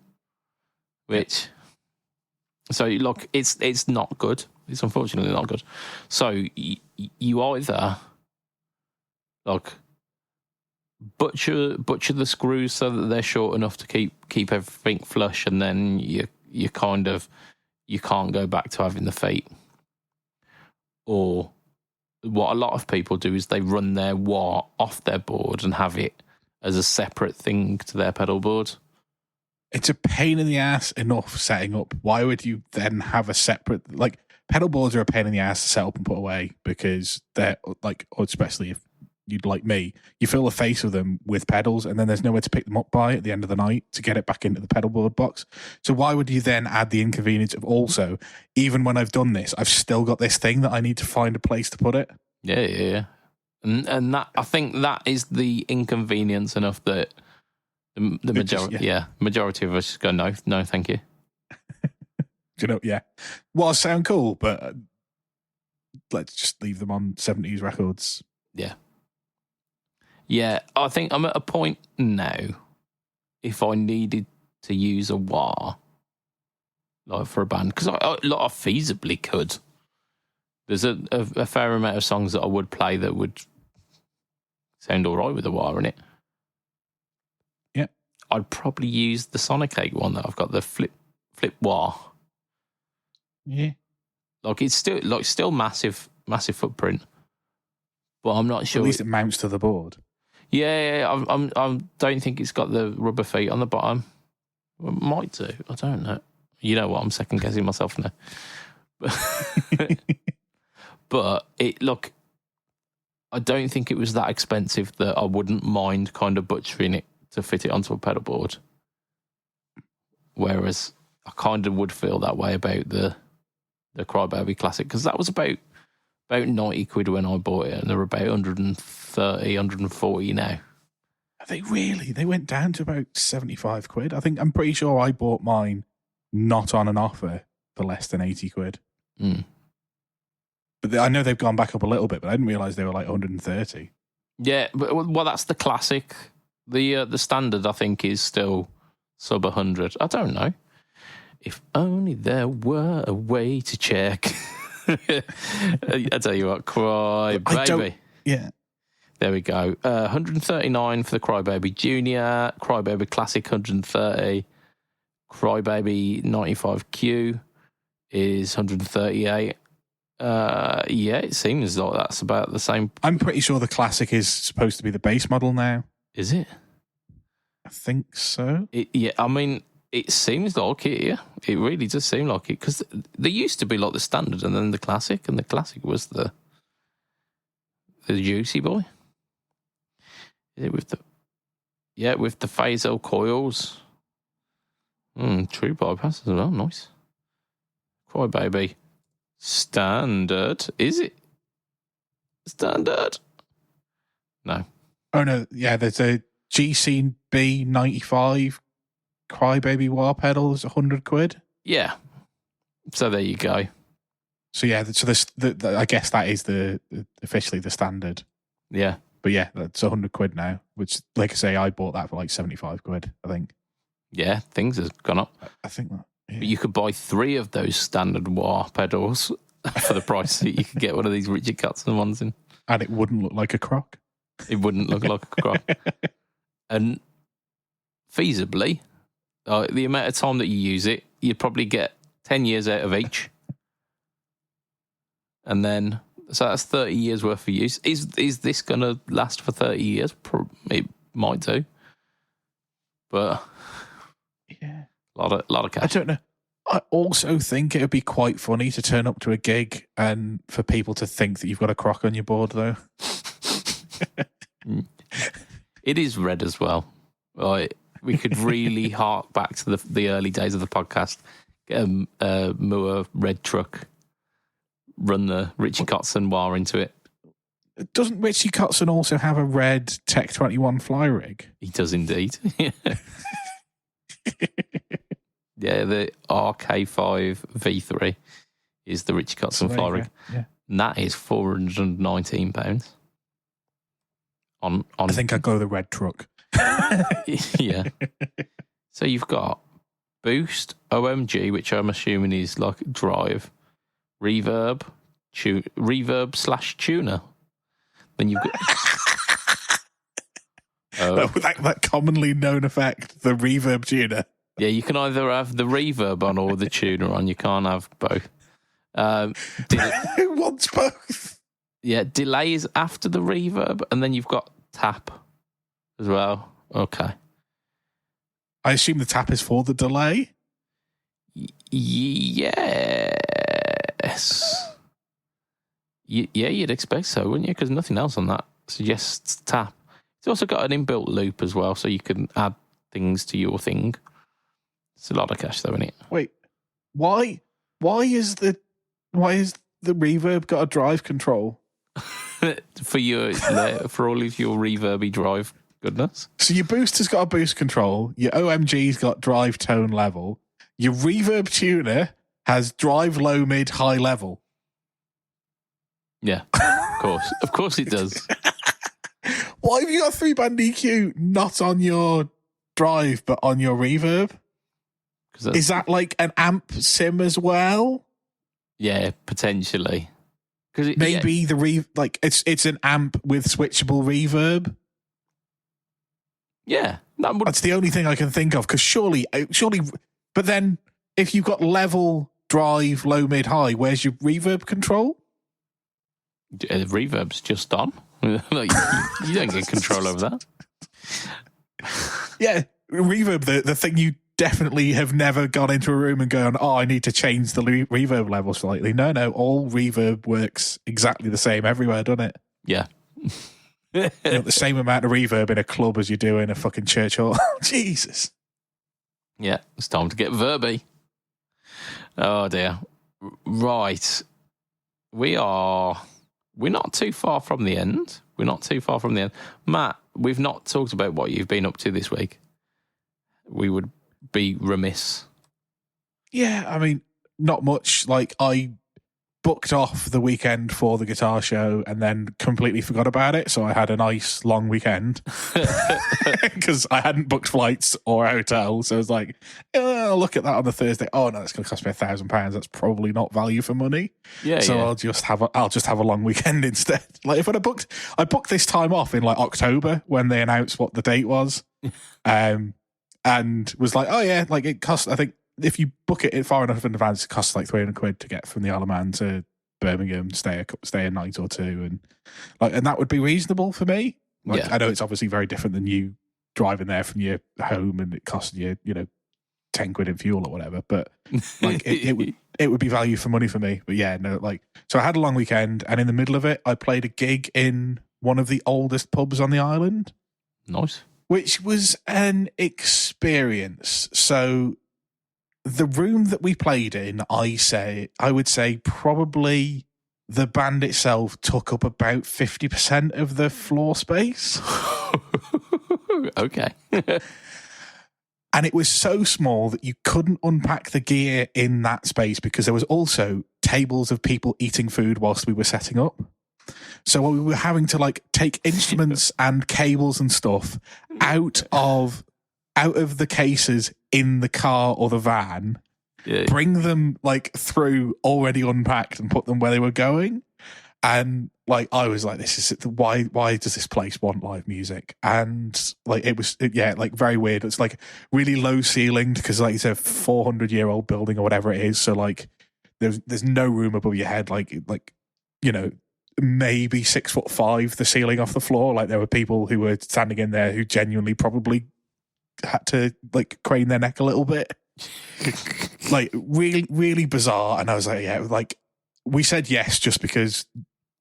Which, so look, it's not good. It's unfortunately not good. So you either like butcher the screws so that they're short enough to keep everything flush, and then you can't go back to having the feet. Or what a lot of people do is they run their wah off their board and have it as a separate thing to their pedal board. It's a pain in the ass enough setting up. Why would you then have a separate, like, pedal boards are a pain in the ass to set up and put away because they're like, especially if you'd like me, you fill the face of them with pedals and then there's nowhere to pick them up by at the end of the night to get it back into the pedal board box. So why would you then add the inconvenience of also, even when I've done this, I've still got this thing that I need to find a place to put it? Yeah. And that, I think that is the inconvenience enough that the majority, majority of us just go, no, thank you. Well, sound cool, but let's just leave them on 70s records. Yeah, I think I'm at a point now, if I needed to use a wah, like for a band, because I feasibly could. There's a fair amount of songs that I would play that would sound all right with a wah in it. Yeah. I'd probably use the Sonic 8 one that I've got, the flip wah. Yeah. Like it's still massive footprint, but I'm not sure. At least it mounts to the board. Yeah. I don't think it's got the rubber feet on the bottom. It might do. I don't know. You know what? I'm second guessing myself now. But I don't think it was that expensive that I wouldn't mind kind of butchering it to fit it onto a pedal board. Whereas I kind of would feel that way about the Crybaby Classic, because that was about 90 quid when I bought it, and they're about 130, 140 now. Are they really? They went down to about 75 quid. I'm pretty sure I bought mine not on an offer for less than 80 quid. But I know they've gone back up a little bit, but I didn't realise they were like 130. Yeah, well, that's the classic. The standard, I think, is still sub 100. I don't know. If only there were a way to check. I tell you what, Crybaby. Yeah. There we go. 139 for the Crybaby Junior, Crybaby Classic 130, Crybaby 95Q is 138. It seems like that's about the same. I'm pretty sure the Classic is supposed to be the base model now. Is it? I think so. I mean, it seems like it, yeah. It really does seem like it, because there used to be like the standard and then the Classic, and the Classic was the juicy boy. Is it with the Phasel coils? True bypass as well, nice. Crybaby standard. Is it standard? No. Oh no, yeah, there's a GCB 95 Crybaby wah pedal is 100 quid. Yeah. So there you go. So yeah, I guess that is officially the standard. Yeah. But yeah, that's 100 quid now, which, like I say, I bought that for like 75 quid, I think. Yeah, things have gone up. I think that. Yeah. But you could buy 3 of those standard wah pedals for the price that you could get one of these Richard Kotzen ones in. And it wouldn't look like a crock. It wouldn't look like a crock. And feasibly, the amount of time that you use it, you'd probably get 10 years out of each. And then, so that's 30 years worth of use. Is this going to last for 30 years? It might do. But yeah, a lot of cash. I don't know. I also think it would be quite funny to turn up to a gig and for people to think that you've got a crock on your board, though. It is red as well. We could really hark back to the early days of the podcast. Get a Moore red truck, run the Richie Kotzen wire into it. Doesn't Richie Kotzen also have a red Tech 21 fly rig? He does indeed. Yeah, the RK5 V3 is the Richie Kotzen fly rig. Yeah. And that is £419. On I think I'd go the red truck. Yeah. So you've got boost, OMG, which I'm assuming is like drive, reverb / tuner. Then you've got that commonly known effect, the reverb tuner. Yeah, you can either have the reverb on or the tuner on. You can't have both. Who wants both? Yeah, delays after the reverb, and then you've got tap as well. Okay. I assume the tap is for the delay? Yes. Yeah, you'd expect so, wouldn't you? Because nothing else on that suggests tap. It's also got an inbuilt loop as well, so you can add things to your thing. It's a lot of cash, though, isn't it? Wait, why is the reverb got a drive control? for all of your reverby drive goodness. So your booster's got a boost control, your OMG's got drive tone level, your reverb tuner has drive low, mid, high level. Yeah, of course it does. Why have you got 3-band EQ not on your drive but on your reverb? Is that like an amp sim as well? Yeah, potentially. Because maybe it's an amp with switchable reverb. Yeah, that's the only thing I can think of. Because surely, but then if you've got level, drive, low, mid, high, where's your reverb control? The reverb's just on. Like, you don't get control over that. Yeah, reverb, the thing you definitely have never gone into a room and gone, oh, I need to change the reverb level slightly. No, all reverb works exactly the same everywhere, doesn't it? Yeah. You know, the same amount of reverb in a club as you do in a fucking church hall. Jesus. Yeah, it's time to get verby. Oh, dear. Right. We're not too far from the end. Matt, we've not talked about what you've been up to this week. We would be remiss. Yeah, I mean, not much. Like, I booked off the weekend for the guitar show and then completely forgot about it. So I had a nice long weekend because I hadn't booked flights or a hotel. So I was like, I'll look at that on the Thursday. Oh no, it's going to cost me £1,000. That's probably not value for money. Yeah. So yeah. I'll just have a long weekend instead. Like if I booked this time off in like October when they announced what the date was, and was like, oh yeah, like it costs. I think if you book it far enough in advance, it costs like £300 to get from the Isle of Man to Birmingham, stay a night or two, and that would be reasonable for me. Like, yeah. I know it's obviously very different than you driving there from your home and it costing you, £10 in fuel or whatever. But like it would be value for money for me. But yeah, no, like so I had a long weekend, and in the middle of it, I played a gig in one of the oldest pubs on the island. Nice. Which was an experience. So the room that we played in, I would say probably the band itself took up about 50% of the floor space. Okay. And it was so small that you couldn't unpack the gear in that space because there was also tables of people eating food whilst we were setting up. So we were having to like take instruments and cables and stuff out of the cases in the car or the van, bring them like through already unpacked and put them where they were going. And like I was like, this is why does this place want live music? And like it was like very weird. It's like really low ceilinged because like it's a 400-year-old building or whatever it is. So like there's no room above your head. Like maybe 6'5" the ceiling off the floor. Like there were people who were standing in there who genuinely probably had to like crane their neck a little bit. Like really, really bizarre. And I was like, yeah, like we said yes just because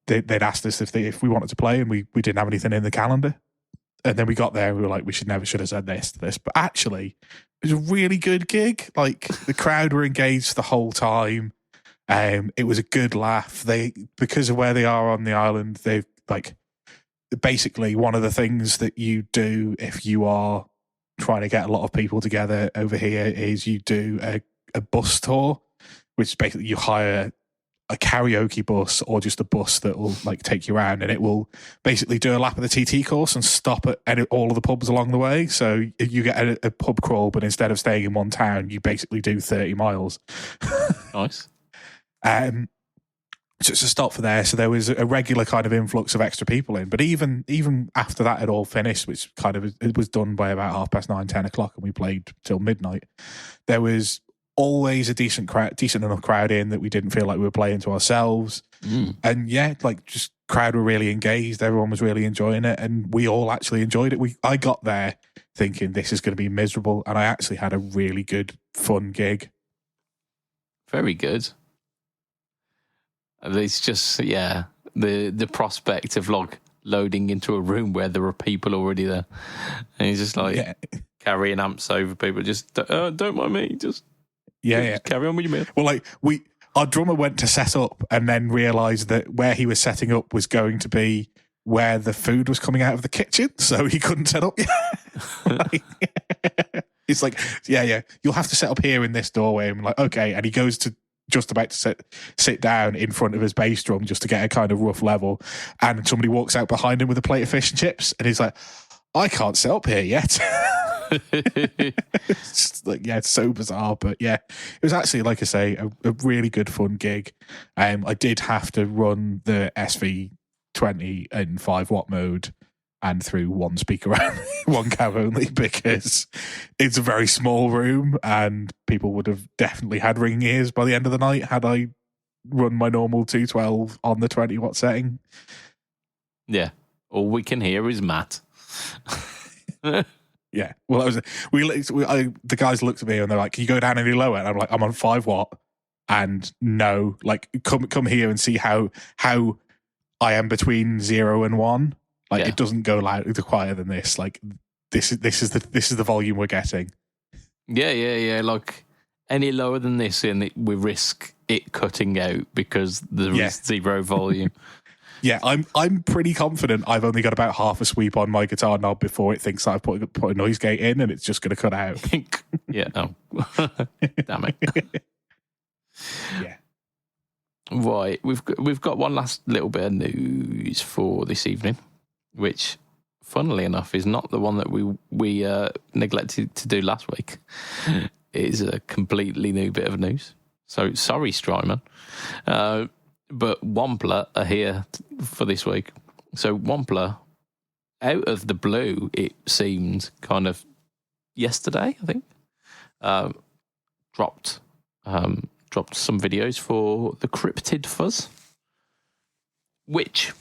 they'd asked us if we wanted to play, and we didn't have anything in the calendar. And then we got there and we were like, we should have said this to this. But actually, it was a really good gig. Like the crowd were engaged the whole time. It was a good laugh. Because of where they are on the island, they've like basically one of the things that you do if you are trying to get a lot of people together over here is you do a bus tour, which is basically you hire a karaoke bus or just a bus that will like take you around, and it will basically do a lap of the TT course and stop at all of the pubs along the way. So you get a pub crawl, but instead of staying in one town, you basically do 30 miles. Nice. So it's a stop for there. So there was a regular kind of influx of extra people in. But even after that had all finished, which kind of it was done by about 9:30, 10 o'clock, and we played till midnight, there was always a decent enough crowd in that we didn't feel like we were playing to ourselves. And yeah, like just crowd were really engaged. Everyone was really enjoying it, and we all actually enjoyed it. I got there thinking this is going to be miserable, and I actually had a really good, fun gig. Very good. It's just, yeah, the prospect of like loading into a room where there are people already there, and he's just like carrying amps over people. Just don't mind me. Just carry on with your meal. Well, like our drummer went to set up and then realised that where he was setting up was going to be where the food was coming out of the kitchen, so he couldn't set up yet. It's like, you'll have to set up here in this doorway. I'm like, okay, and he goes to just about to sit down in front of his bass drum just to get a kind of rough level, and somebody walks out behind him with a plate of fish and chips, and he's like, I can't set up here yet. It's like, it's so bizarre, but yeah, it was actually, like I say, a really good fun gig. I did have to run the SV20 in 5-watt mode and through one speaker only, one cab only, because it's a very small room and people would have definitely had ringing ears by the end of the night had I run my normal 212 on the 20-watt setting. Yeah. All we can hear is Matt. Yeah. Well, the guys looked at me and they're like, can you go down any lower? And I'm like, I'm on 5-watt, and no, like come here and see how I am between 0 and 1. Like it doesn't go quieter than this. Like this is the volume we're getting. Yeah. Like any lower than this, and we risk it cutting out because there is zero volume. Yeah, I'm pretty confident I've only got about half a sweep on my guitar knob before it thinks I've put a noise gate in, and it's just going to cut out. Yeah. Oh, damn it. Yeah. Right, we've got one last little bit of news for this evening, which, funnily enough, is not the one that we neglected to do last week. It is a completely new bit of news. So sorry, Strymon. But Wampler are here for this week. So Wampler, out of the blue, it seemed kind of yesterday, I think, dropped some videos for the Cryptid Fuzz, which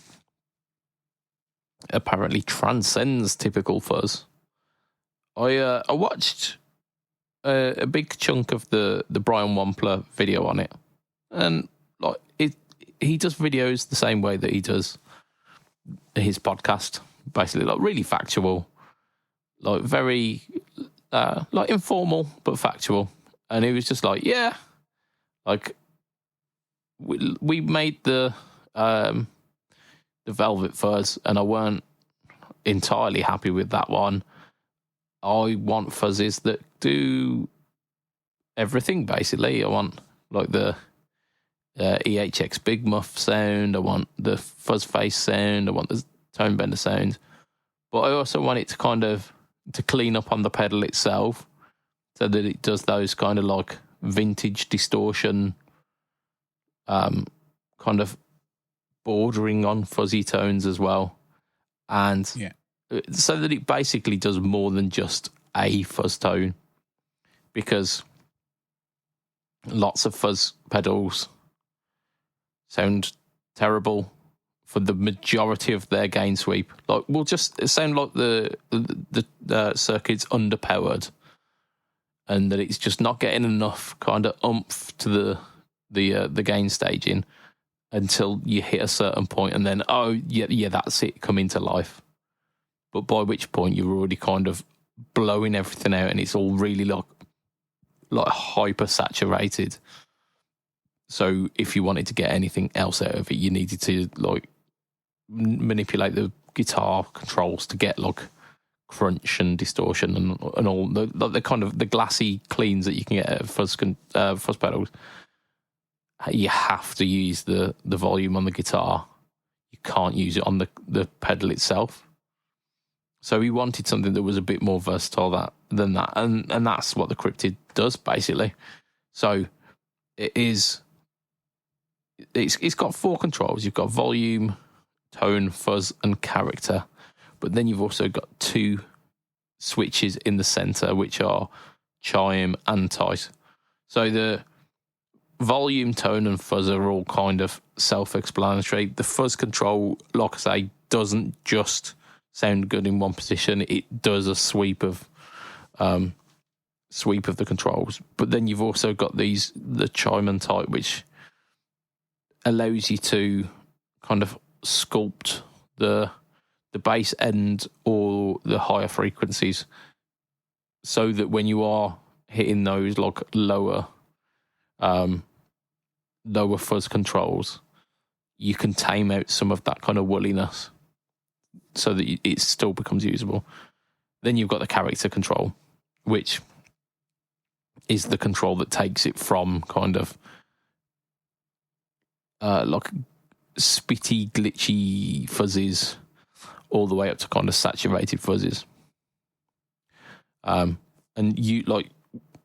apparently transcends typical fuzz. I watched a big chunk of the Brian Wampler video on it, and like he does videos the same way that he does his podcast, basically like really factual, like very like informal but factual. And he was just like, yeah, like we made the Velvet Fuzz, and I weren't entirely happy with that one. I want fuzzes that do everything, basically. I want like the EHX Big Muff sound, I want the fuzz face sound, I want the tone bender sound, but I also want it to kind of to clean up on the pedal itself so that it does those kind of like vintage distortion, kind of bordering on fuzzy tones as well, and so that it basically does more than just a fuzz tone, because lots of fuzz pedals sound terrible for the majority of their gain sweep. Like, will just sound like the circuit's underpowered, and that it's just not getting enough kind of oomph to the gain staging until you hit a certain point, and then that's it, come into life. But by which point you're already kind of blowing everything out, and it's all really like hyper saturated. So if you wanted to get anything else out of it, you needed to like manipulate the guitar controls to get like crunch and distortion and all the kind of the glassy cleans that you can get at fuzz pedals. You have to use the volume on the guitar. You can't use it on the pedal itself. So we wanted something that was a bit more versatile than that, and that's what the Cryptid does basically. So it's got 4 controls. You've got volume, tone, fuzz, and character, but then you've also got 2 switches in the center, which are chime and tight. So the volume, tone, and fuzz are all kind of self-explanatory. The fuzz control, like I say, doesn't just sound good in one position. It does a sweep of the controls. But then you've also got the chime and tight, which allows you to kind of sculpt the bass end or the higher frequencies, so that when you are hitting those like lower fuzz controls, you can tame out some of that kind of woolliness so that it still becomes usable. Then you've got the character control, which is the control that takes it from kind of like spitty, glitchy fuzzes all the way up to kind of saturated fuzzes. And you like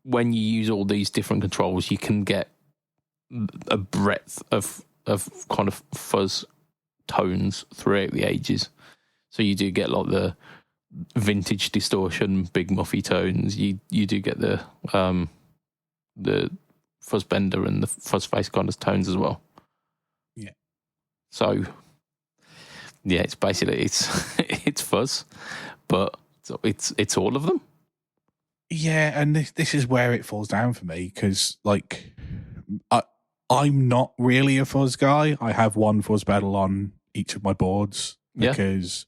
when you use all these different controls, you can get a breadth of kind of fuzz tones throughout the ages. So you do get like the vintage distortion, big muffy tones. You do get the fuzz bender and the fuzz face kind of tones as well. Yeah. So yeah, it's basically it's fuzz, but it's all of them. Yeah, and this is where it falls down for me, because like I'm not really a fuzz guy. I have one fuzz pedal on each of my boards because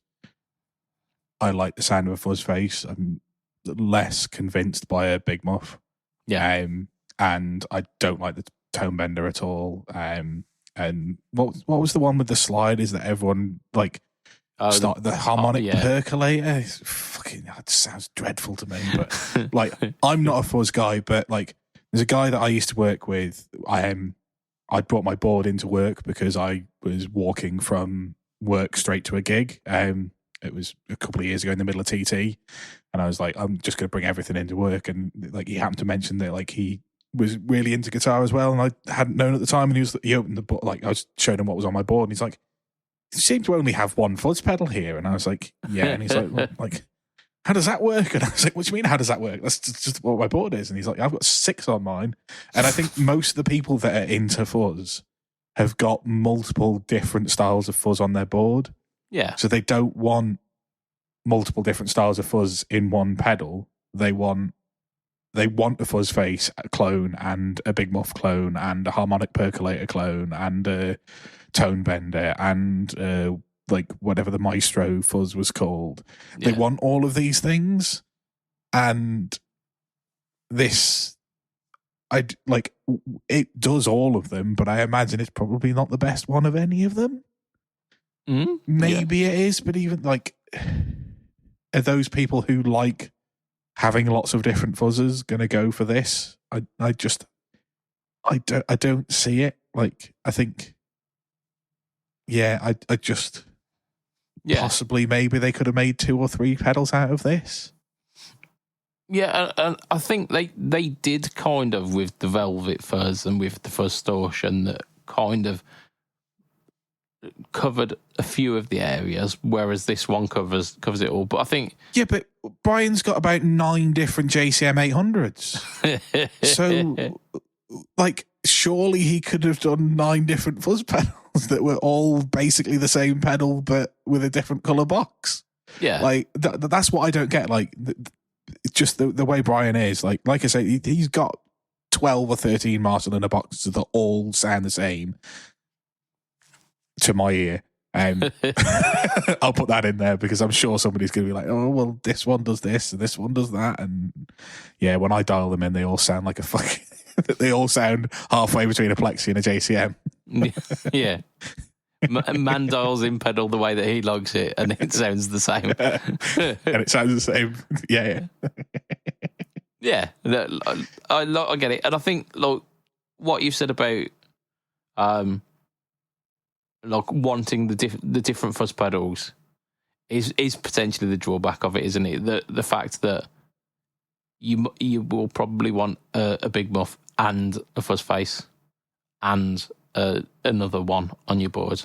I like the sound of a fuzz face. I'm less convinced by a big muff. Yeah. And I don't like the tone bender at all. And what was the one with the sliders that everyone like started, the harmonic percolator? It sounds dreadful to me, but like I'm not a fuzz guy, but like there's a guy that I used to work with. I brought my board into work because I was walking from work straight to a gig. It was a couple of years ago in the middle of TT, and I was like, I'm just going to bring everything into work. And like he happened to mention that like he was really into guitar as well, and I hadn't known at the time. And he opened the board, like I was showing him what was on my board, and he's like, "You seem to only have one fuzz pedal here." And I was like, "Yeah." And he's like, well, like, how does that work? And I was like, what do you mean, how does that work? That's just what my board is. And he's like, I've got 6 on mine. And I think most of the people that are into fuzz have got multiple different styles of fuzz on their board. Yeah. So they don't want multiple different styles of fuzz in one pedal. They want a fuzz face clone and a big muff clone and a harmonic percolator clone and a tone bender and like whatever the Maestro fuzz was called. They want all of these things, and this, it does all of them, but I imagine it's probably not the best one of any of them. Mm-hmm. Maybe it is, but even like, are those people who like having lots of different fuzzes going to go for this? I don't see it. Like, I think, possibly maybe they could have made 2 or 3 pedals out of this. Yeah, and I think they did kind of with the Velvet Fuzz and with the Fuzz Distortion that kind of covered a few of the areas, whereas this one covers it all. But I think... Yeah, but Brian's got about 9 different JCM 800s. So, like, surely he could have done 9 different fuzz pedals that were all basically the same pedal but with a different colour box. Yeah. Like, that's what I don't get. Like, just the way Brian is. Like I say, he's got 12 or 13 Marshall boxes that all sound the same to my ear. I'll put that in there because I'm sure somebody's going to be like, oh, well, this one does this and this one does that. And yeah, when I dial them in, they all sound like a fucking... they all sound halfway between a Plexi and a JCM. Yeah. Man dials in pedal the way that he likes it, and it sounds the same. And it sounds the same. Yeah. Yeah, I get it, and I think like what you've said about like wanting the different fuzz pedals is potentially the drawback of it, isn't it? The fact that you will probably want a big muff and a fuzz face and another one on your board.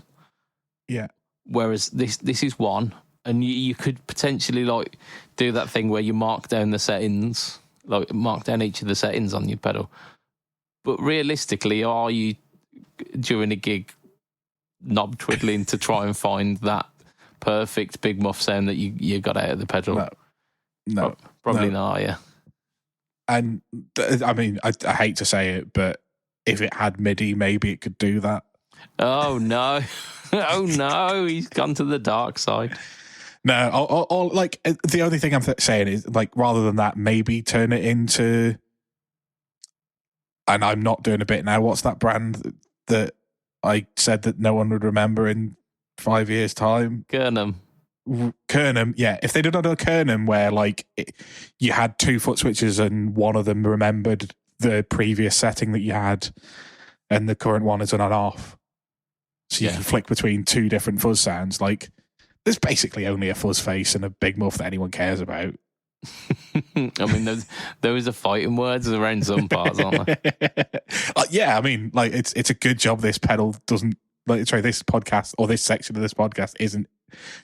Yeah. Whereas this is one, and you could potentially like do that thing where you mark down the settings, like mark down each of the settings on your pedal. But realistically, are you during a gig knob twiddling to try and find that perfect big muff sound that you got out of the pedal? No, probably not. Yeah. And I mean, I hate to say it, but if it had MIDI, maybe it could do that. Oh no! Oh no! He's gone to the dark side. No, or like the only thing I'm saying is like rather than that, maybe turn it into. And I'm not doing a bit now. What's that brand that I said that no one would remember in 5 years' time? Kernum, yeah. If they did not do a Kernum where like you had 2 foot switches and one of them remembered the previous setting that you had, and the current one is on and off, so you can flick between 2 different fuzz sounds. Like there's basically only a fuzz face and a big muff that anyone cares about. I mean, there is a fighting words around some parts, aren't there? Yeah, I mean, like it's a good job this pedal doesn't. Like, sorry, this podcast or this section of this podcast isn't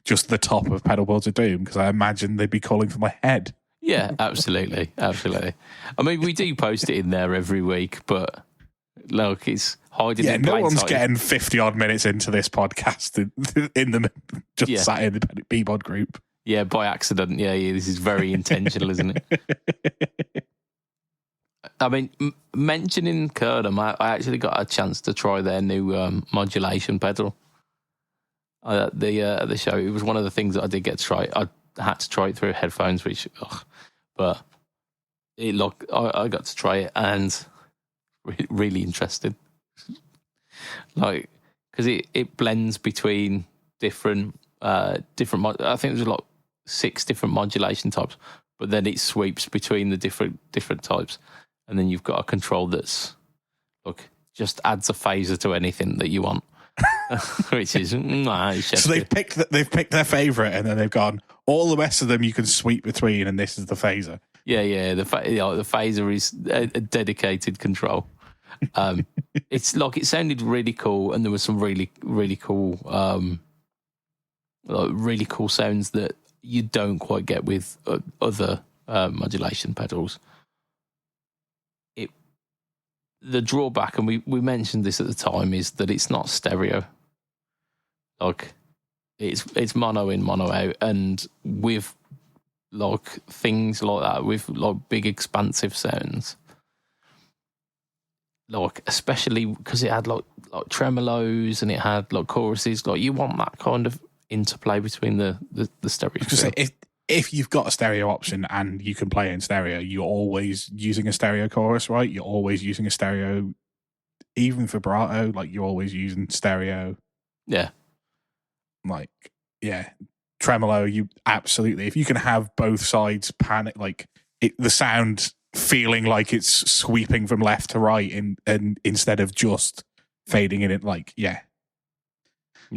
just the top of Pedal Boards of Doom, because I imagine they'd be calling for my head. Yeah, absolutely. I mean, we do post it in there every week, but look, it's hiding in plain no one's sight. getting 50 odd minutes into this podcast in them just sat in the PBOD group. Yeah, by accident. Yeah, this is very intentional, isn't it? I mean, mentioning Kernum, I actually got a chance to try their new modulation pedal at the show. It was one of the things that I did get to try. I had to try it through headphones, but I got to try it and really interested. Like, because it blends between different. I think there's like 6 different modulation types, but then it sweeps between the different types, and then you've got a control that's just adds a phaser to anything that you want, which is so they've picked their favorite, and then they've gone all the rest of them you can sweep between, and this is the phaser. Yeah. The phaser is a dedicated control. It's like it sounded really cool, and there was some really really cool. Really cool sounds that you don't quite get with other modulation pedals. The drawback, and we mentioned this at the time, is that it's not stereo. Like it's mono in, mono out, and with like things like that, with like big expansive sounds, like especially because it had like tremolos and it had like choruses, like you want that kind of interplay between the stereo. If you've got a stereo option and you can play in stereo, you're always using a stereo chorus, right? You're always using a stereo, even vibrato. Like you're always using stereo. Yeah. Like tremolo. You absolutely. If you can have both sides panic, like the sound feeling like it's sweeping from left to right, and instead of just fading in it, you're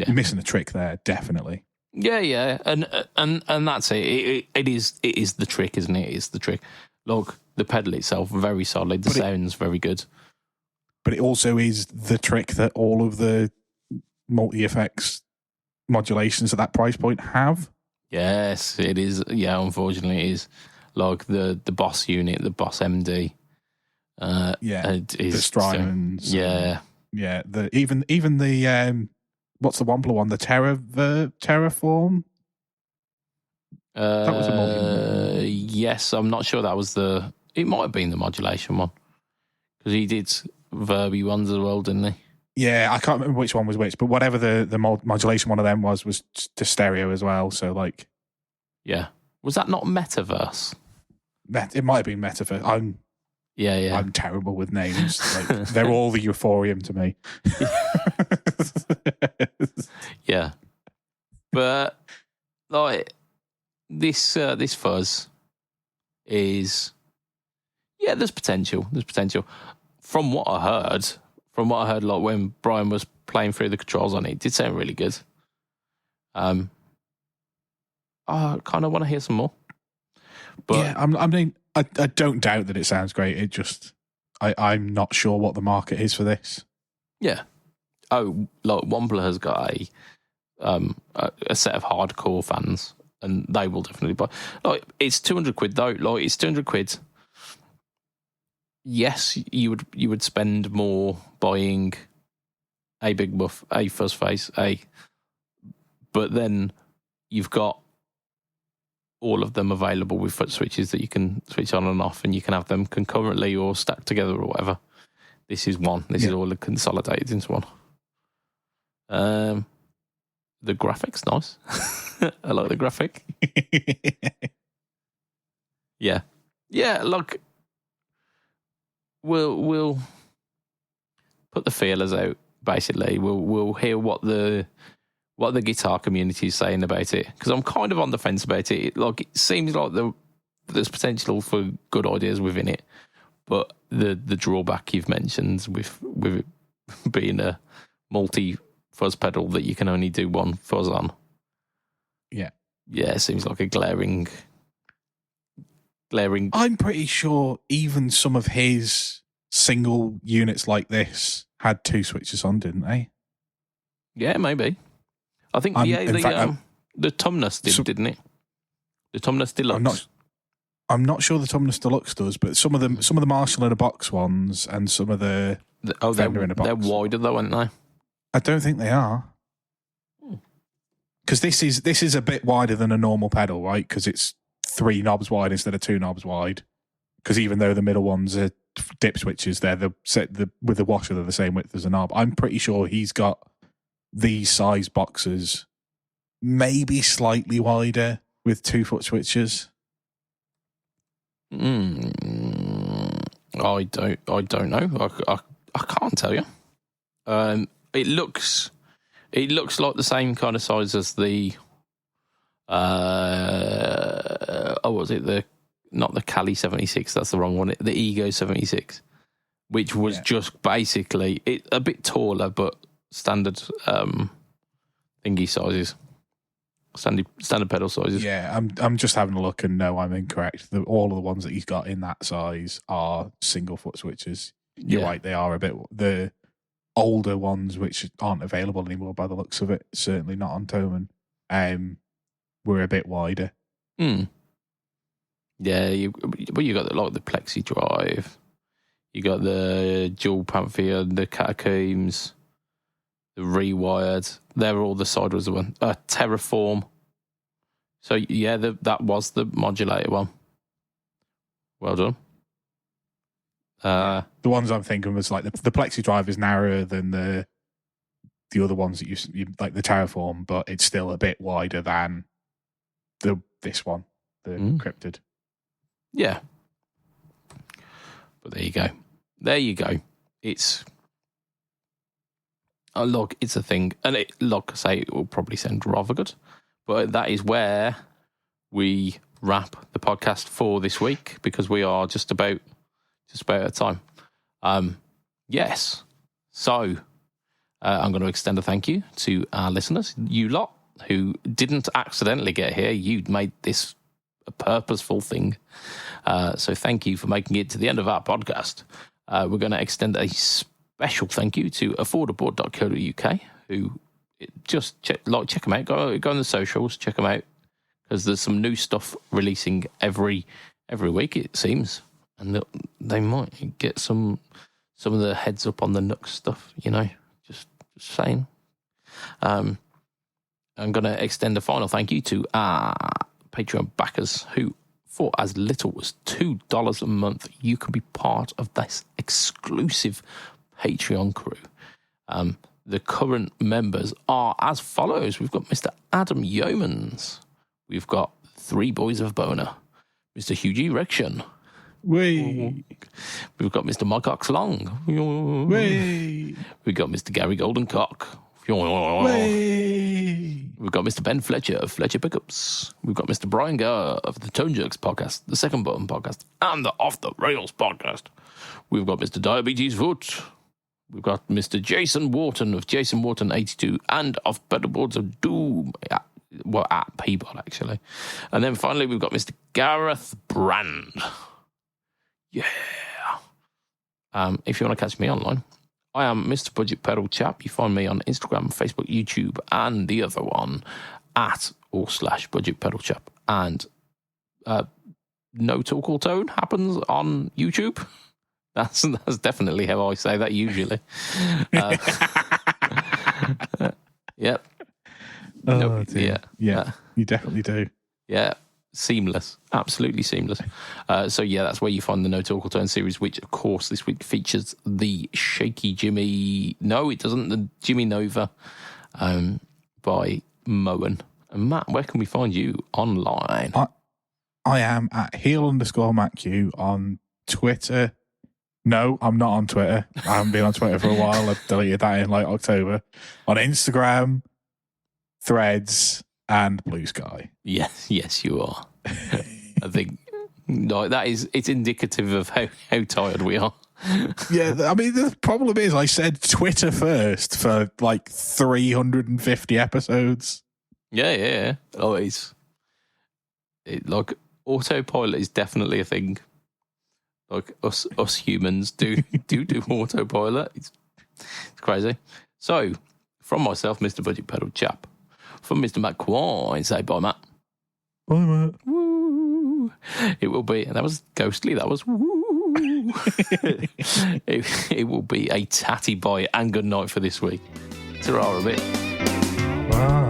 missing a trick there, definitely. Yeah, and that's it. It is the trick, isn't it? It's the trick. Look, the pedal itself very solid. The sound's very good. But it also is the trick that all of the multi-effects modulations at that price point have. Yes, it is. Yeah, unfortunately, it is. Like the Boss unit, the Boss MD. The Strymons. Even the what's the Wampler one? The Terraform. That was a multi. Yes, I'm not sure that was the. It might have been the modulation one, because he did Verby ones as well, didn't he? Yeah, I can't remember which one was which, but whatever the modulation one of them was to stereo as well. So yeah, was that not Metaverse? It might have been Metaverse. I'm terrible with names. They're all the euphorium to me. Yeah. But like this fuzz is, yeah, there's potential. There's potential. From what I heard, like when Brian was playing through the controls on it did sound really good. I kind of want to hear some more. But yeah, I mean, I don't doubt that it sounds great. It just, I'm not sure what the market is for this. Yeah. Oh, like Wampler has got a set of hardcore fans, and they will definitely buy. Like, it's 200 quid though. Like, it's 200 quid. Yes, you would spend more buying a big buff, a fuzz face, but then you've got all of them available with foot switches that you can switch on and off, and you can have them concurrently or stacked together or whatever. This is one. This is all consolidated into one. The graphics nice. I like the graphic. Yeah. Look, we'll put the feelers out. Basically, we'll hear what the guitar community is saying about it, because I'm kind of on the fence about it. Like, it seems like there's potential for good ideas within it, but the drawback you've mentioned with it being a multi fuzz pedal that you can only do one fuzz on. Yeah, it seems like a glaring. I'm pretty sure even some of his single units like this had 2 switches on, didn't they? Yeah, maybe. I think the Tumnus didn't it? The Tumnus Deluxe. I'm not sure the Tumnus Deluxe does, but some of the Marshall in a box ones and some of the Fender in a box. They're wider though, aren't they? I don't think they are, because this is a bit wider than a normal pedal, right? Because it's 3 knobs wide instead of 2 knobs wide. Because even though the middle ones are dip switches, they're with the washer, they're the same width as a knob. I'm pretty sure he's got these size boxes, maybe slightly wider with 2 foot switches. I don't know. I can't tell you. It looks like the same kind of size as the what was it? Not the Cali 76, that's the wrong one. The Ego 76, which was just basically a bit taller, but standard thingy sizes, standard pedal sizes. Yeah, I'm just having a look, and no, I'm incorrect. All of the ones that he's got in that size are single foot switches. You're right, they are a bit the older ones, which aren't available anymore by the looks of it. Certainly not on Toman. Were a bit wider. Yeah, you got the Plexi Drive, you got the Dual Pantheon, the Catacombs, the Rewired. They're all the sideways one. Terraform. So yeah, that was the modulator one. Well done. The ones I'm thinking was like the Plexi Drive is narrower than the other ones that you like, the Terraform, but it's still a bit wider than this one, the Cryptid. Yeah. But there you go. It's it's a thing. And like I say, it will probably sound rather good. But that is where we wrap the podcast for this week, because we are just about at time. Yes. So I'm going to extend a thank you to our listeners, you lot who didn't accidentally get here. You made this a purposeful thing. So thank you for making it to the end of our podcast. We're going to extend a special thank you to affordable.co.uk, who just check them out. Go on the socials, check them out, because there's some new stuff releasing every week, it seems, and they might get some of the heads up on the Nux stuff. Just saying. I'm going to extend a final thank you to our Patreon backers, who, for as little as $2 a month, you can be part of this exclusive Patreon crew. The current members are as follows. We've got Mr. Adam Yeomans. We've got 3 Boys of Boner. Mr. Hugh G. Rection. Whee. We've got Mr. Mike Ox-Long. Whee. We've got Mr. Gary Goldencock. Whee. We've got Mr. Ben Fletcher of Fletcher Pickups. We've got Mr. Brian Garr of the Tone Jerks podcast, the Second Button podcast, and the Off the Rails podcast. We've got Mr. Diabetes Foot. We've got Mr. Jason Wharton of Jason Wharton 82 and of Pedalboards of Doom. Well, at PBOD, actually. And then finally, we've got Mr. Gareth Brand. Yeah. If you want to catch me online, I am Mr. BudgetPedalChap. You find me on Instagram, Facebook, YouTube, and the other one @/BudgetPedalChap. And No Talk or Tone happens on YouTube. That's definitely how I say that usually. Yep. Oh, no, dear. Yeah, you definitely do. Yeah, seamless. Absolutely seamless. So, yeah, that's where you find the No Talk or Turn series, which, of course, this week features the Shaky Jimmy... No, it doesn't. The Jimmy Nova by Moen. And, Matt, where can we find you online? I am at heel_MattQ on Twitter. No, I'm not on Twitter. I haven't been on Twitter for a while. I've deleted that in like October. On Instagram, Threads, and Blue Sky. Yes, you are. I think it's indicative of how tired we are. Yeah, I mean, the problem is I said Twitter first for like 350 episodes. Yeah. Always. Like, autopilot is definitely a thing. Like, us humans do autopilot. It's crazy. So, from myself, Mr. Budget Pedal Chap, from Mr. Matt Quine, say bye, Matt. Bye, Matt. Woo. It will be, and that was ghostly, that was woo. it will be a tatty bye and good night for this week. Ta-ra a bit. Bye.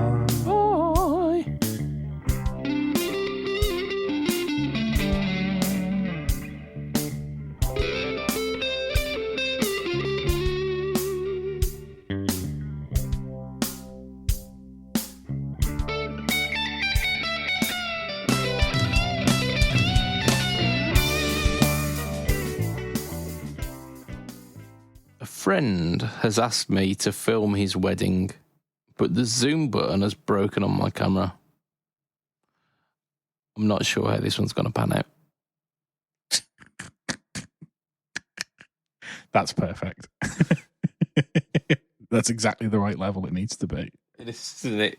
Friend has asked me to film his wedding, but the zoom button has broken on my camera. I'm not sure how this one's going to pan out. That's perfect. That's exactly the right level it needs to be. It is, isn't it?